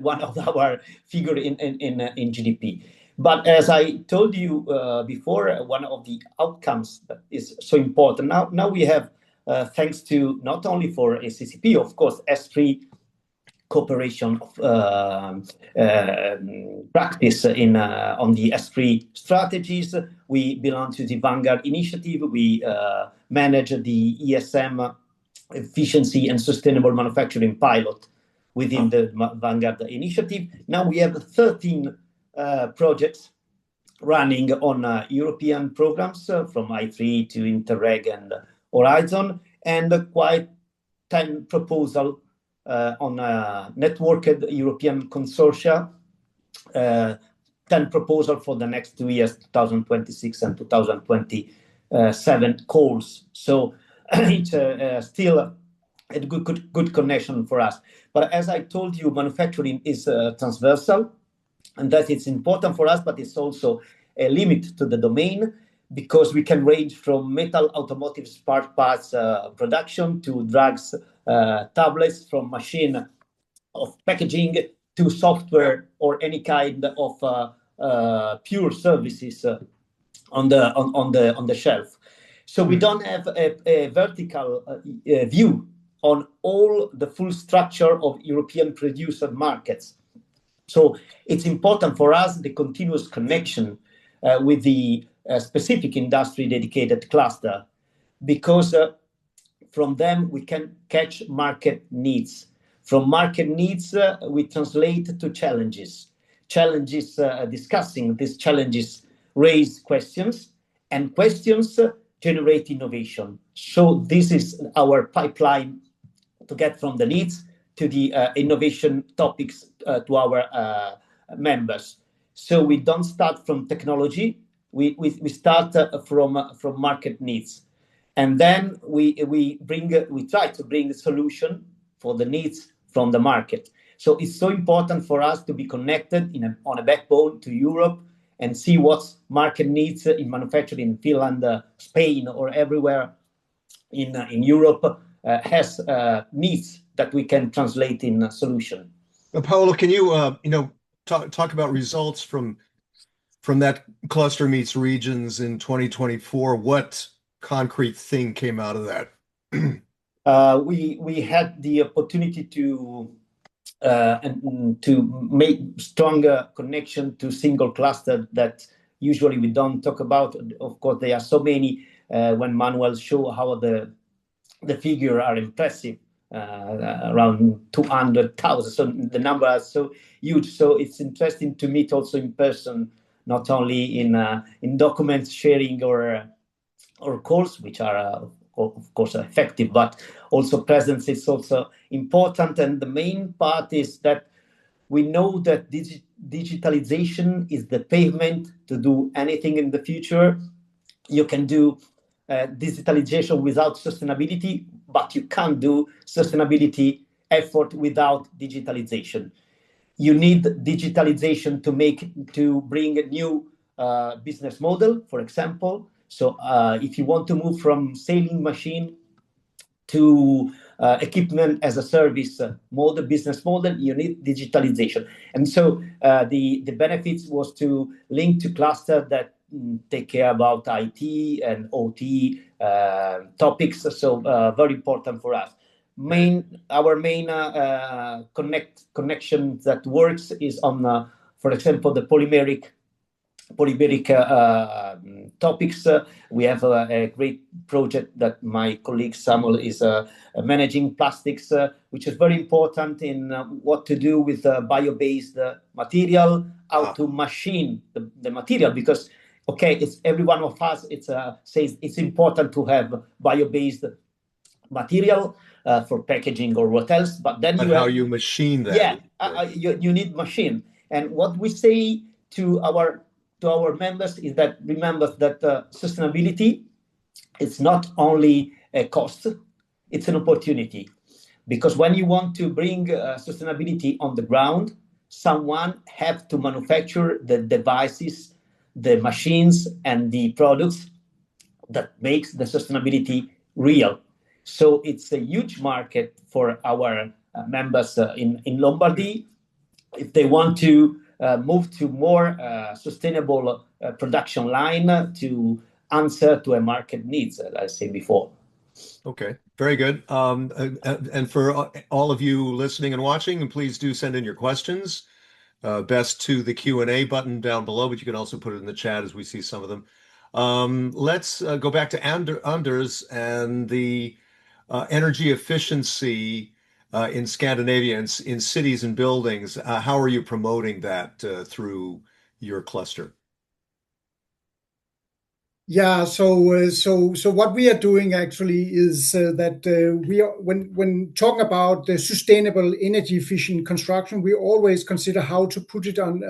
one of our figure in GDP. But as I told you before, one of the outcomes that is so important now we have, thanks to not only for ECCP, of course, S3 cooperation practice on the S3 strategies. We belong to the Vanguard initiative. We manage the ESM efficiency and sustainable manufacturing pilot within the Vanguard initiative. Now we have 13 projects running on European programs from I3 to Interreg and Horizon, and quite 10 proposals on networked European consortia, 10 proposals for the next 2 years, 2026 and 2027 calls. So it's still a good connection for us. But as I told you, manufacturing is transversal, and that it's important for us, but it's also a limit to the domain, because we can range from metal automotive spark parts production to drugs, tablets, from machine of packaging to software or any kind of pure services on the shelf. So we don't have a vertical view on all the full structure of European producer markets. So it's important for us, the continuous connection with the specific industry dedicated cluster, because from them we can catch market needs. From market needs, we translate to challenges. Discussing these challenges raise questions, and questions generate innovation. So this is our pipeline to get from the needs to the innovation topics to our members. So we don't start from technology, we start from market needs. And then we try to bring a solution for the needs from the market. So it's so important for us to be connected on a backbone to Europe and see what market needs in manufacturing in Finland, Spain, or everywhere in Europe has needs that we can translate in a solution. Paolo, can you talk about results from that cluster meets regions in 2024? What concrete thing came out of that? We had the opportunity to make stronger connection to single cluster that usually we don't talk about. Of course, there are so many. When Manuel show how the figures are impressive, around 200,000. So the number is so huge. So it's interesting to meet also in person, not only in documents sharing or calls, which are of course effective, but also presence is also important. And the main part is that we know that digitalization is the pavement to do anything in the future. You can do digitalization without sustainability, but you can't do sustainability effort without digitalization. You need digitalization to bring a new business model, for example. So if you want to move from sailing machine to equipment as a service model, business model, you need digitalization. And so the benefits was to link to cluster that take care about IT and OT topics. So very important for us. Our main connection that works is on, for example, the polymeric topics. We have a great project that my colleague Samuel is managing, plastics, which is very important in what to do with bio-based material, how to machine the material, because okay, it's every one of us. Says it's important to have bio-based material for packaging or what else. But then how you machine that? Yeah, you need machine. And what we say to our members is that remember that sustainability is not only a cost, it's an opportunity. Because when you want to bring sustainability on the ground, someone have to manufacture the devices, the machines, and the products that makes the sustainability real. So it's a huge market for our members in Lombardy. If they want to move to more sustainable production line to answer to a market needs, as I said before. Okay, very good. And for all of you listening and watching, please do send in your questions. Best to the Q&A button down below, but you can also put it in the chat as we see some of them. Let's go back to Anders and the energy efficiency in Scandinavia, in cities and buildings. How are you promoting that through your cluster? Yeah, so what we are doing actually is that we are when talking about the sustainable energy efficient construction, we always consider how to put it on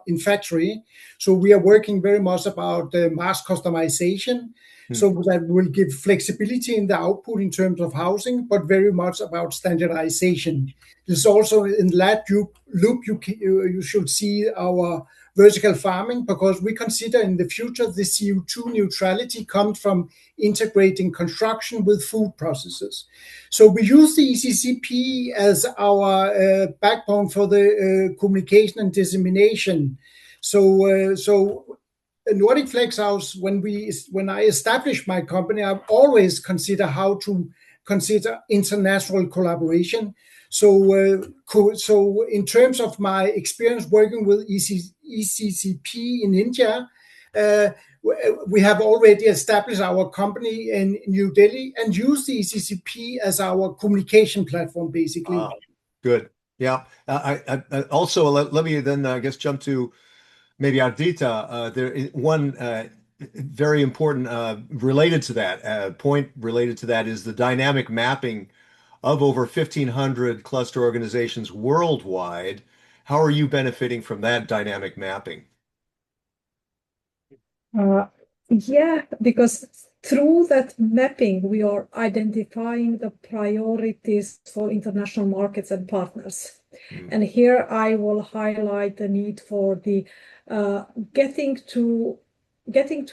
in factory. So we are working very much about mass customization, so that will give flexibility in the output in terms of housing, but very much about standardization. There's also in that loop you should see our vertical farming, because we consider in the future the CO2 neutrality comes from integrating construction with food processes. So we use the ECCP as our backbone for the communication and dissemination. So Nordic Flex House, when I established my company, I've always considered how to consider international collaboration. So in terms of my experience working with ECCP in India, we have already established our company in New Delhi and use the ECCP as our communication platform, basically. Good. Yeah. I also let me then I guess jump to maybe Ardita. There one very important related to that point related to that is the dynamic mapping of over 1,500 cluster organizations worldwide. How are you benefiting from that dynamic mapping? Yeah, because through that mapping, we are identifying the priorities for international markets and partners. And here I will highlight the need for the getting to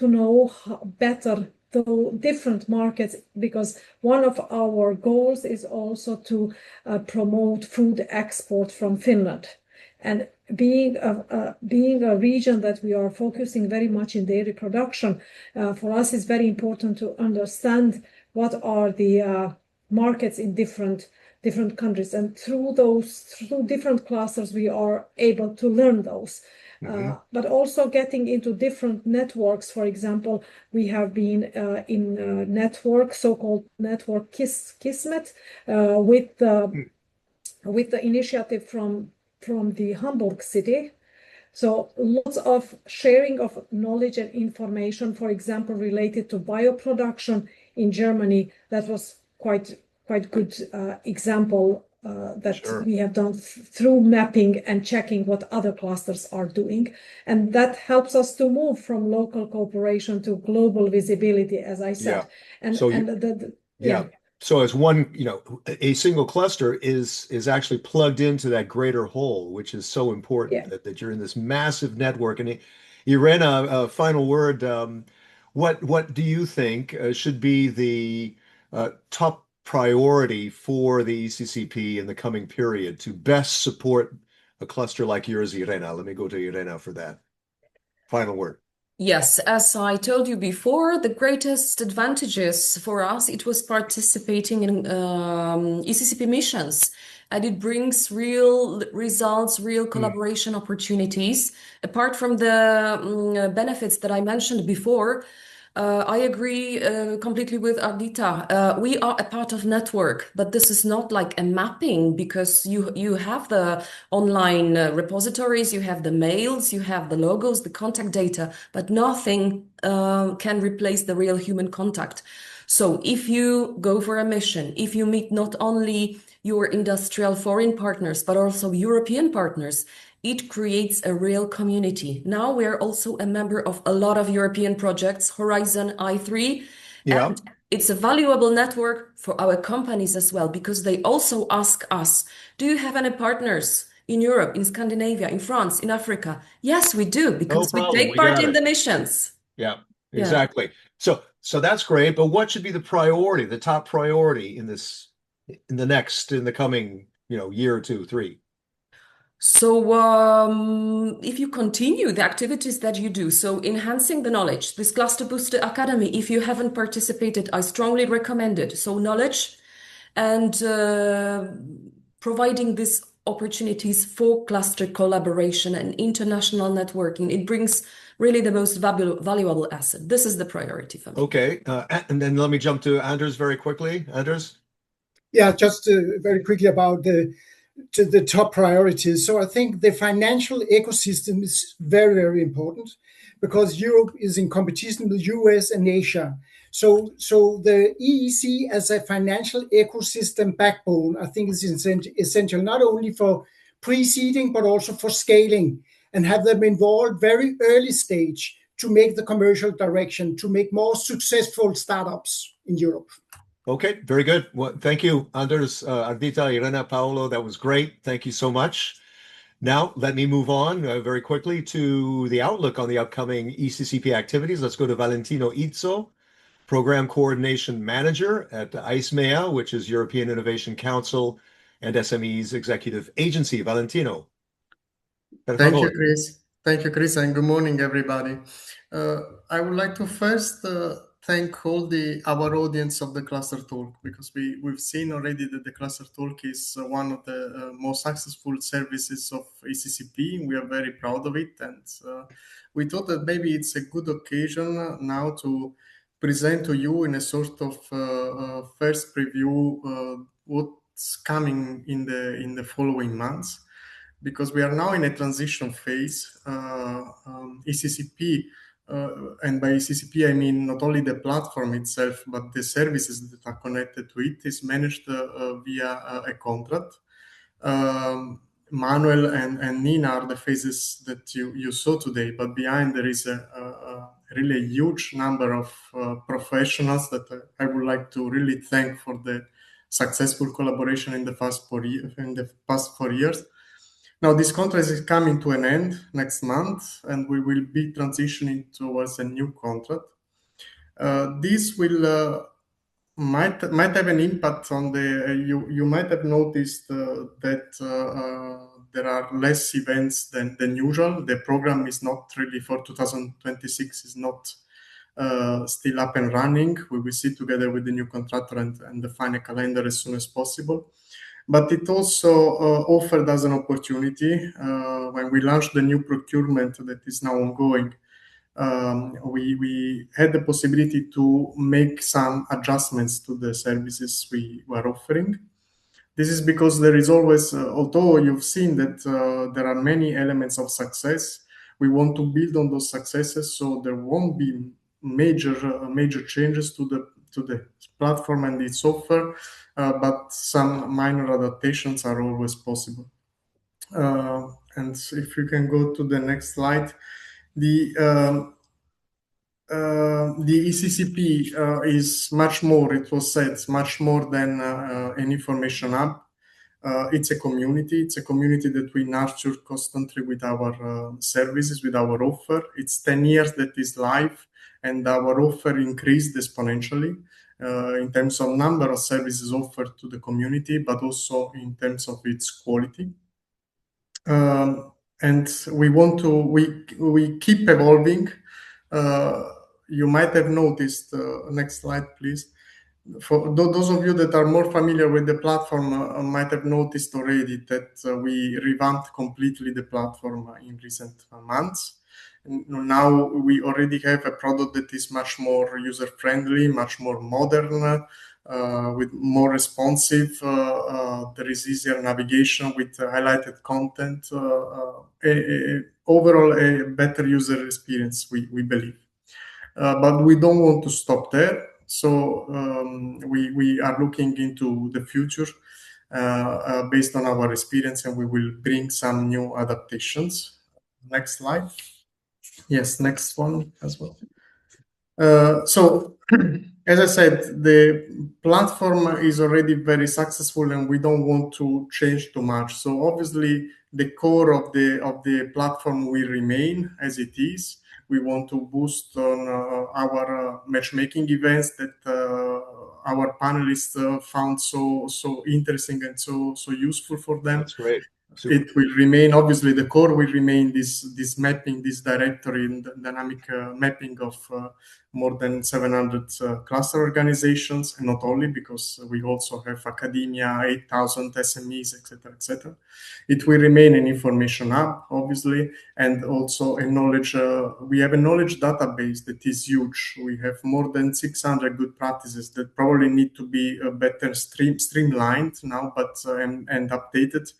know better the different markets, because one of our goals is also to promote food export from Finland. And being a region that we are focusing very much in dairy production, for us it's very important to understand what are the markets in different countries, and through different clusters we are able to learn those. But also getting into different networks. For example, we have been in a network, so-called network Kismet, with the initiative from the Hamburg city. So lots of sharing of knowledge and information, for example, related to bioproduction in Germany. That was quite good example that we have done through mapping and checking what other clusters are doing. And that helps us to move from local cooperation to global visibility, as I said. So as one, a single cluster is actually plugged into that greater whole, which is so important that you're in this massive network. And Irena, a final word. What do you think should be the top priority for the ECCP in the coming period to best support a cluster like yours, Irena? Let me go to Irena for that. Final word. Yes, as I told you before, the greatest advantages for us, it was participating in ECCP missions. And it brings real results, real collaboration opportunities. Apart from the benefits that I mentioned before, I agree completely with Ardita. We are a part of network, but this is not like a mapping because you have the online repositories, you have the mails, you have the logos, the contact data, but nothing can replace the real human contact. So if you go for a mission, if you meet not only your industrial foreign partners, but also European partners, it creates a real community. Now we are also a member of a lot of European projects, Horizon I3, and it's a valuable network for our companies as well, because they also ask us, do you have any partners in Europe, in Scandinavia, in France, in Africa? Yes, we do, because we take part in the missions. Yeah, exactly. So that's great, but what should be the priority, the top priority in the coming, year or two, three? So if you continue the activities that you do, so enhancing the knowledge, this Cluster Booster Academy, if you haven't participated, I strongly recommend it. So knowledge and providing these opportunities for cluster collaboration and international networking, it brings really the most valuable asset. This is the priority for me. Okay, and then let me jump to Anders very quickly. Anders? Yeah, just very quickly about the top priorities. So I think the financial ecosystem is very, very important because Europe is in competition with US and Asia. So the EEC as a financial ecosystem backbone, I think is essential not only for pre-seeding, but also for scaling and have them involved very early stage to make the commercial direction, to make more successful startups in Europe. Okay, very good. Well, thank you, Anders, Ardita, Irena, Paolo. That was great. Thank you so much. Now, let me move on very quickly to the outlook on the upcoming ECCP activities. Let's go to Valentino Izzo, Program Coordination Manager at ISMEA, which is European Innovation Council and SME's Executive Agency. Valentino. Thank you, Chris. Thank you, Chris, and good morning, everybody. I would like to first thank all our audience of the Cluster Talk, because we've seen already that the Cluster Talk is one of the most successful services of ECCP. We are very proud of it, and we thought that maybe it's a good occasion now to present to you in a sort of first preview what's coming in the following months, because we are now in a transition phase. ECCP, and by ECCP I mean not only the platform itself, but the services that are connected to it, is managed via a contract. Manuel and Nina are the faces that you saw today, but behind there is a really huge number of professionals that I would like to really thank for the successful collaboration in the past 4 years. Now, this contract is coming to an end next month, and we will be transitioning towards a new contract. This will might have an impact on the. You might have noticed that there are less events than usual. The program is not really for 2026. Is not still up and running. We will sit together with the new contractor and define a calendar as soon as possible. But it also offered us an opportunity when we launched the new procurement that is now ongoing. We had the possibility to make some adjustments to the services we were offering. This is because there is always, although you've seen that there are many elements of success, we want to build on those successes, so there won't be major changes to the platform and its offer, but some minor adaptations are always possible. And if you can go to the next slide, the ECCP is much more, it was said, much more than an information hub. It's a community. It's a community that we nurture constantly with our services, with our offer. It's 10 years that is live, and our offer increased exponentially. in terms of number of services offered to the community, but also in terms of its quality. And we keep evolving. You might have noticed, next slide, please. For those of you that are more familiar with the platform might have noticed already that we revamped completely the platform in recent months. Now we already have a product that is much more user-friendly, much more modern, with more responsive. There is easier navigation with highlighted content. Overall, a better user experience, we believe. But we don't want to stop there. So we are looking into the future based on our experience, and we will bring some new adaptations. Next slide. Yes, next one as well. So, as I said, the platform is already very successful, and we don't want to change too much. So, obviously, the core of the platform will remain as it is. We want to boost on our matchmaking events that our panelists found so interesting and so useful for them. That's great. Super. It will remain, obviously, the core will remain this mapping, this directory and dynamic mapping of more than 700 cluster organizations, and not only, because we also have academia, 8,000 SMEs, etc., etc. It will remain an information hub, obviously, and also a knowledge. We have a knowledge database that is huge. We have more than 600 good practices that probably need to be better streamlined now, but and updated.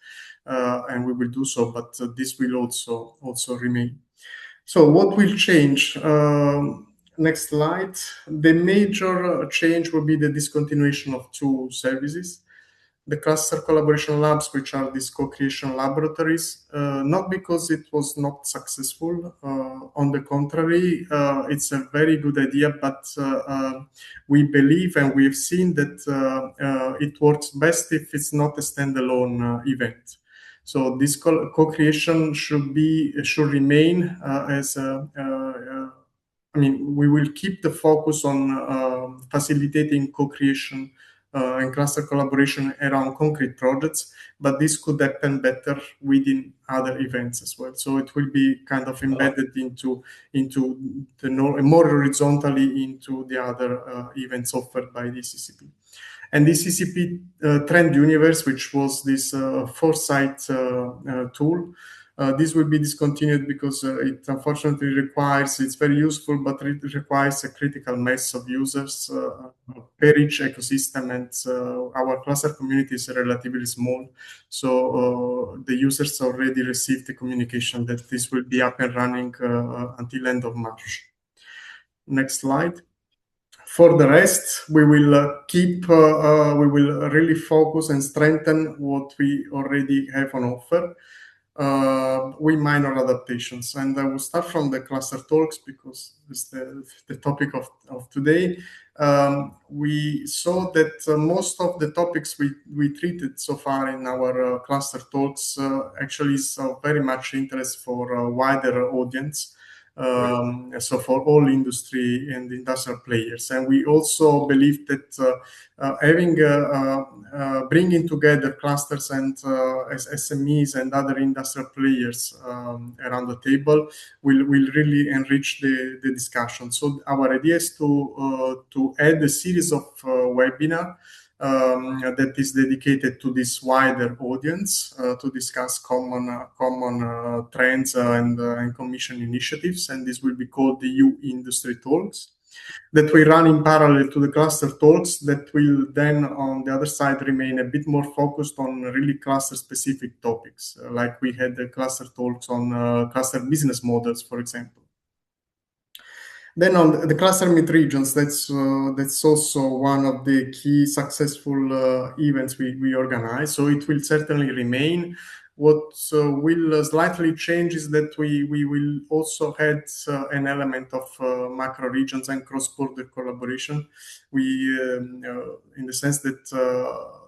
And we will do so, but this will also remain. So what will change? Next slide. The major change will be the discontinuation of two services. The cluster collaboration labs, which are these co-creation laboratories, not because it was not successful. On the contrary, it's a very good idea, but we believe and we've seen that it works best if it's not a standalone event. So this co-creation should remain as I mean, we will keep the focus on facilitating co-creation and cluster collaboration around concrete projects, but this could happen better within other events as well. So it will be kind of embedded into the more horizontally into the other events offered by the ECCP. And the ECCP Trend Universe, which was this foresight tool, this will be discontinued because it unfortunately it's very useful, but it requires a critical mass of users per each ecosystem, and our cluster community is relatively small. So the users already received the communication that this will be up and running until end of March. Next slide. For the rest, we will we will really focus and strengthen what we already have on offer with minor adaptations. And I will start from the cluster talks because it's the topic of today. We saw that most of the topics we treated so far in our cluster talks actually is of very much interest for a wider audience. So for all industry and industrial players. And we also believe that bringing together clusters and SMEs and other industrial players around the table will really enrich the discussion. So our idea is to add a series of webinars that is dedicated to this wider audience to discuss common trends and commission initiatives, and this will be called the EU Industry Talks that we run in parallel to the cluster talks that will then on the other side remain a bit more focused on really cluster specific topics, like we had the cluster talks on cluster business models, for example. Then on the cluster mid-regions, that's also one of the key successful events we organize. So it will certainly remain. What will slightly change is that we will also add an element of macro regions and cross-border collaboration. We, in the sense that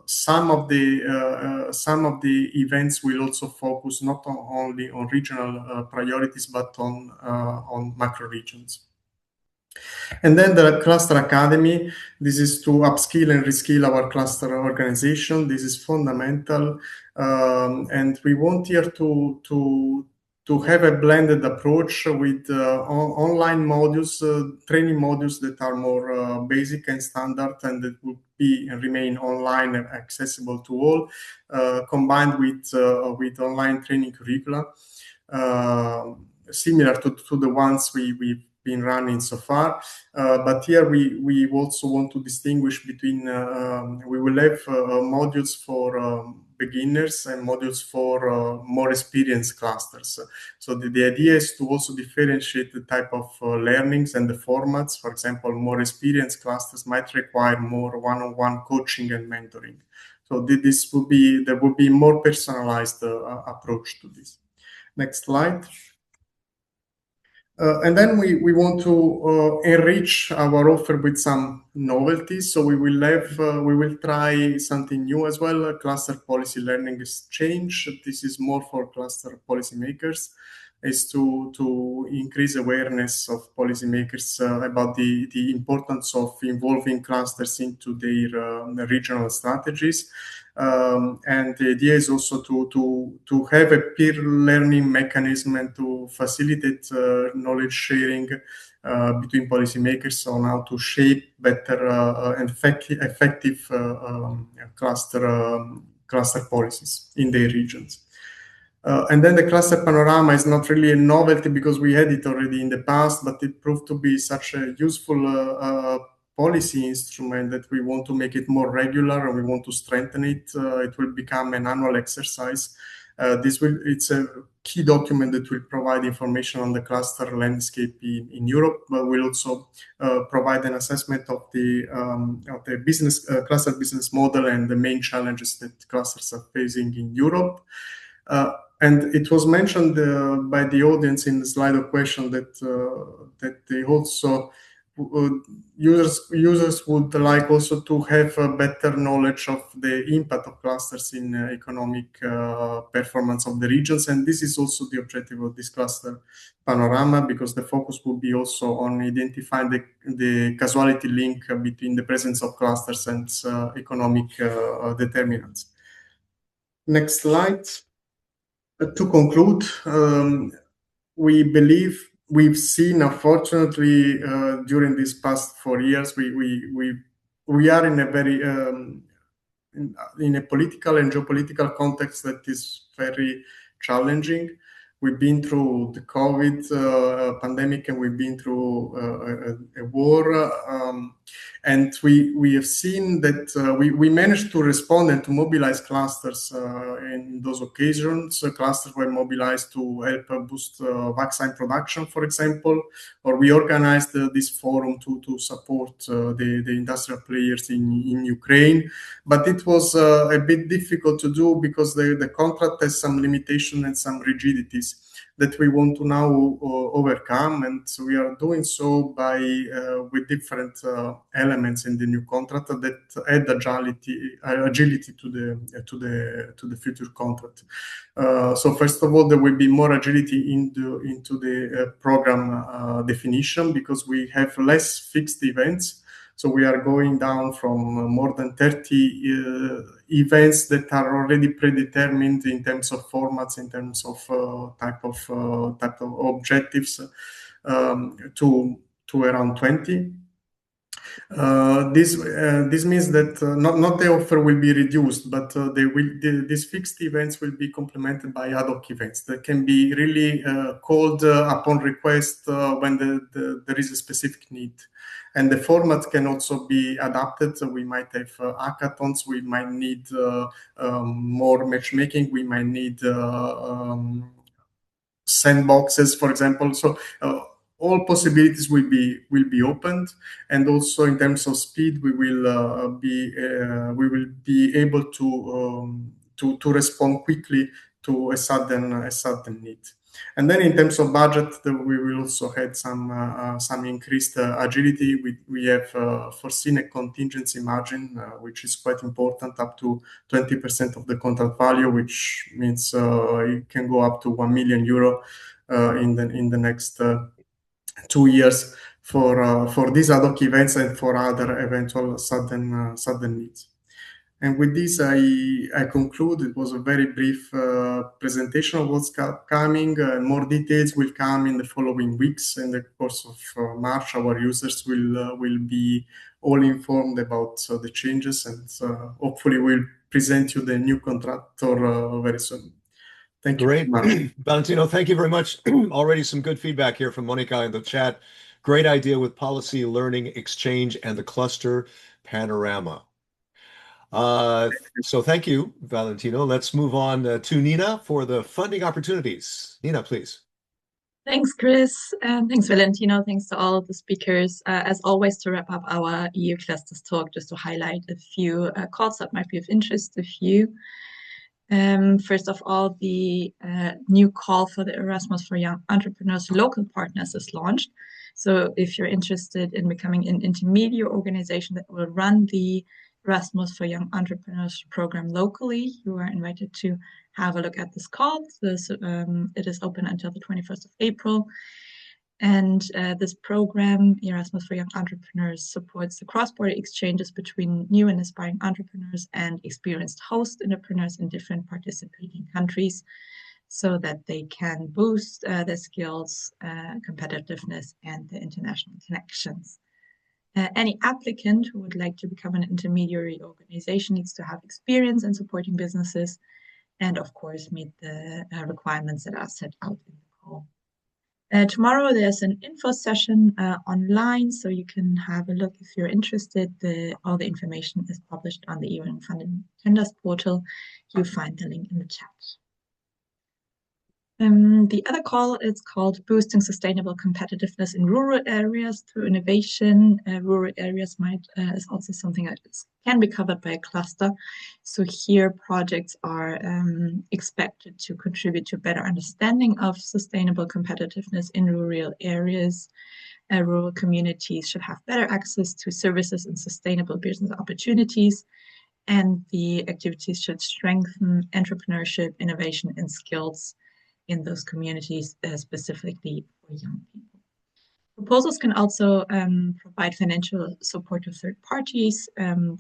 some of the events will also focus not only on regional priorities but on macro regions. And then the Cluster Academy, this is to upskill and reskill our cluster organization. This is fundamental. And we want here to have a blended approach with online modules, training modules that are more basic and standard and that will be and remain online and accessible to all, combined with online training curricula, similar to the ones we've been running so far. But here we also want to distinguish between, we will have modules for beginners and modules for more experienced clusters. So the idea is to also differentiate the type of learnings and the formats. For example, more experienced clusters might require more one-on-one coaching and mentoring. So there will be more personalized approach to this. Next slide. And then we want to enrich our offer with some novelties. So we will try something new as well, a cluster policy learning exchange. This is more for cluster policymakers, is to increase awareness of policymakers about the importance of involving clusters into their regional strategies. And the idea is also to have a peer learning mechanism and to facilitate knowledge sharing between policymakers on how to shape better and effective cluster policies in their regions. And then the cluster panorama is not really a novelty because we had it already in the past, but it proved to be such a useful policy instrument that we want to make it more regular and we want to strengthen it. It will become an annual exercise. It's a key document that will provide information on the cluster landscape in Europe, but will also provide an assessment of the business cluster business model and the main challenges that clusters are facing in Europe. And it was mentioned by the audience in the slide of question that they also users would like also to have a better knowledge of the impact of clusters in economic performance of the regions. And this is also the objective of this cluster panorama, because the focus will be also on identifying the causality link between the presence of clusters and economic determinants. Next slide. To conclude, we believe we've seen, unfortunately, during these past 4 years, we are in a very in a political and geopolitical context that is very challenging. We've been through the COVID pandemic, and we've been through a war, and we have seen that we managed to respond and to mobilize clusters in those occasions. Clusters were mobilized to help boost vaccine production, for example, or we organized this forum to support the industrial players in Ukraine. But it was a bit difficult to do because the contract has some limitation and some rigidities that we want to now overcome, and we are doing so by with different elements in the new contract that add agility to the future contract. So first of all, there will be more agility into the program definition, because we have less fixed events. So we are going down from more than 30 events that are already predetermined in terms of formats, in terms of type of objectives, to around 20. This means that not the offer will be reduced, but these fixed events will be complemented by ad hoc events that can be really called upon request when there is a specific need. And the format can also be adapted. So we might have hackathons, we might need more matchmaking, we might need sandboxes, for example. So all possibilities will be opened, and also in terms of speed, we will be able to respond quickly to a sudden need. And then in terms of budget, we will also have some increased agility. We have foreseen a contingency margin, which is quite important, up to 20% of the contract value, which means it can go up to €1 million in the next 2 years for these ad hoc events and for other eventual sudden needs. And with this, I conclude. It was a very brief presentation of what's coming. More details will come in the following weeks. In the course of March, our users will be all informed about the changes, and hopefully we'll present you the new contractor very soon. Thank you very Great. much. Valentino, thank you very much. Already some good feedback here from Monica in the chat. Great idea with policy, learning, exchange, and the cluster panorama. So thank you, Valentino. Let's move on to Nina for the funding opportunities. Nina, please. Thanks, Chris, and thanks, Valentino. Thanks to all of the speakers. As always, to wrap up our EU clusters talk, just to highlight a few calls that might be of interest to you. First of all, the new call for the Erasmus for Young Entrepreneurs local partners is launched. So if you're interested in becoming an intermediate organization that will run the Erasmus for Young Entrepreneurs program locally, you are invited to have a look at this call. It is open until the 21st of April. And this program, Erasmus for Young Entrepreneurs, supports the cross-border exchanges between new and aspiring entrepreneurs and experienced host entrepreneurs in different participating countries so that they can boost their skills, competitiveness, and their international connections. Any applicant who would like to become an intermediary organization needs to have experience in supporting businesses and, of course, meet the requirements that are set out in the call. Tomorrow there's an info session online, so you can have a look if you're interested. All the information is published on the EU Funded Tenders portal. You find the link in the chat. The other call is called Boosting Sustainable Competitiveness in Rural Areas Through Innovation. Rural areas is also something that can be covered by a cluster. So here projects are expected to contribute to better understanding of sustainable competitiveness in rural areas. Rural communities should have better access to services and sustainable business opportunities. And the activities should strengthen entrepreneurship, innovation, and skills in those communities, specifically for young people. Proposals can also provide financial support to third parties,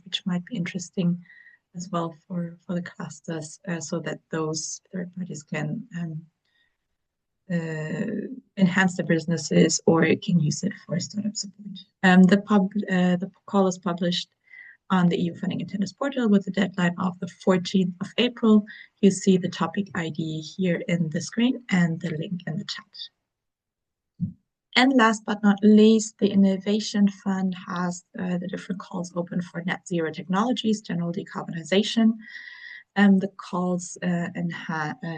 which might be interesting as well for the clusters, so that those third parties can enhance their businesses or can use it for startup support. The call is published on the EU Funding and Tenders portal with the deadline of the 14th of April. You see the topic ID here in the screen and the link in the chat. And last but not least, the Innovation Fund has the different calls open for net zero technologies, general decarbonization. The calls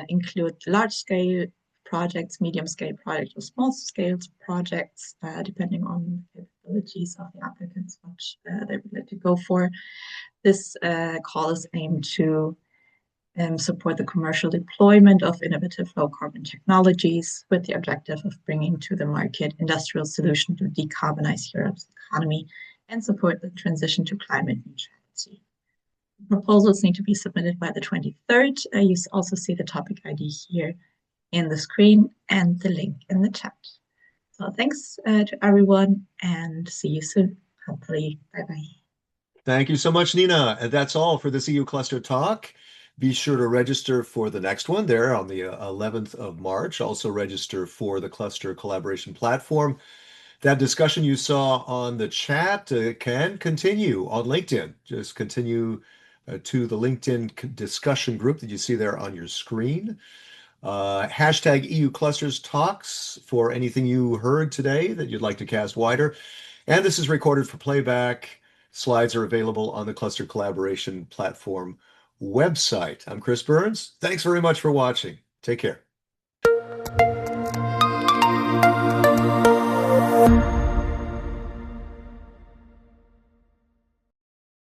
include large-scale projects, medium-scale projects, or small-scale projects, depending on the capabilities of the applicants, which they would like to go for. This call is aimed to support the commercial deployment of innovative low-carbon technologies with the objective of bringing to the market industrial solutions to decarbonize Europe's economy and support the transition to climate neutrality. Proposals need to be submitted by the 23rd. You also see the topic ID here in the screen and the link in the chat. So thanks to everyone and see you soon. Hopefully, bye-bye. Thank you so much, Nina. And that's all for this EU Cluster Talk. Be sure to register for the next one there on the 11th of March. Also register for the Cluster Collaboration Platform. That discussion you saw on the chat can continue on LinkedIn. Just continue to the LinkedIn discussion group that you see there on your screen. Hashtag EU Clusters Talks for anything you heard today that you'd like to cast wider. And this is recorded for playback. Slides are available on the Cluster Collaboration Platform website. I'm Chris Burns. Thanks very much for watching. Take care.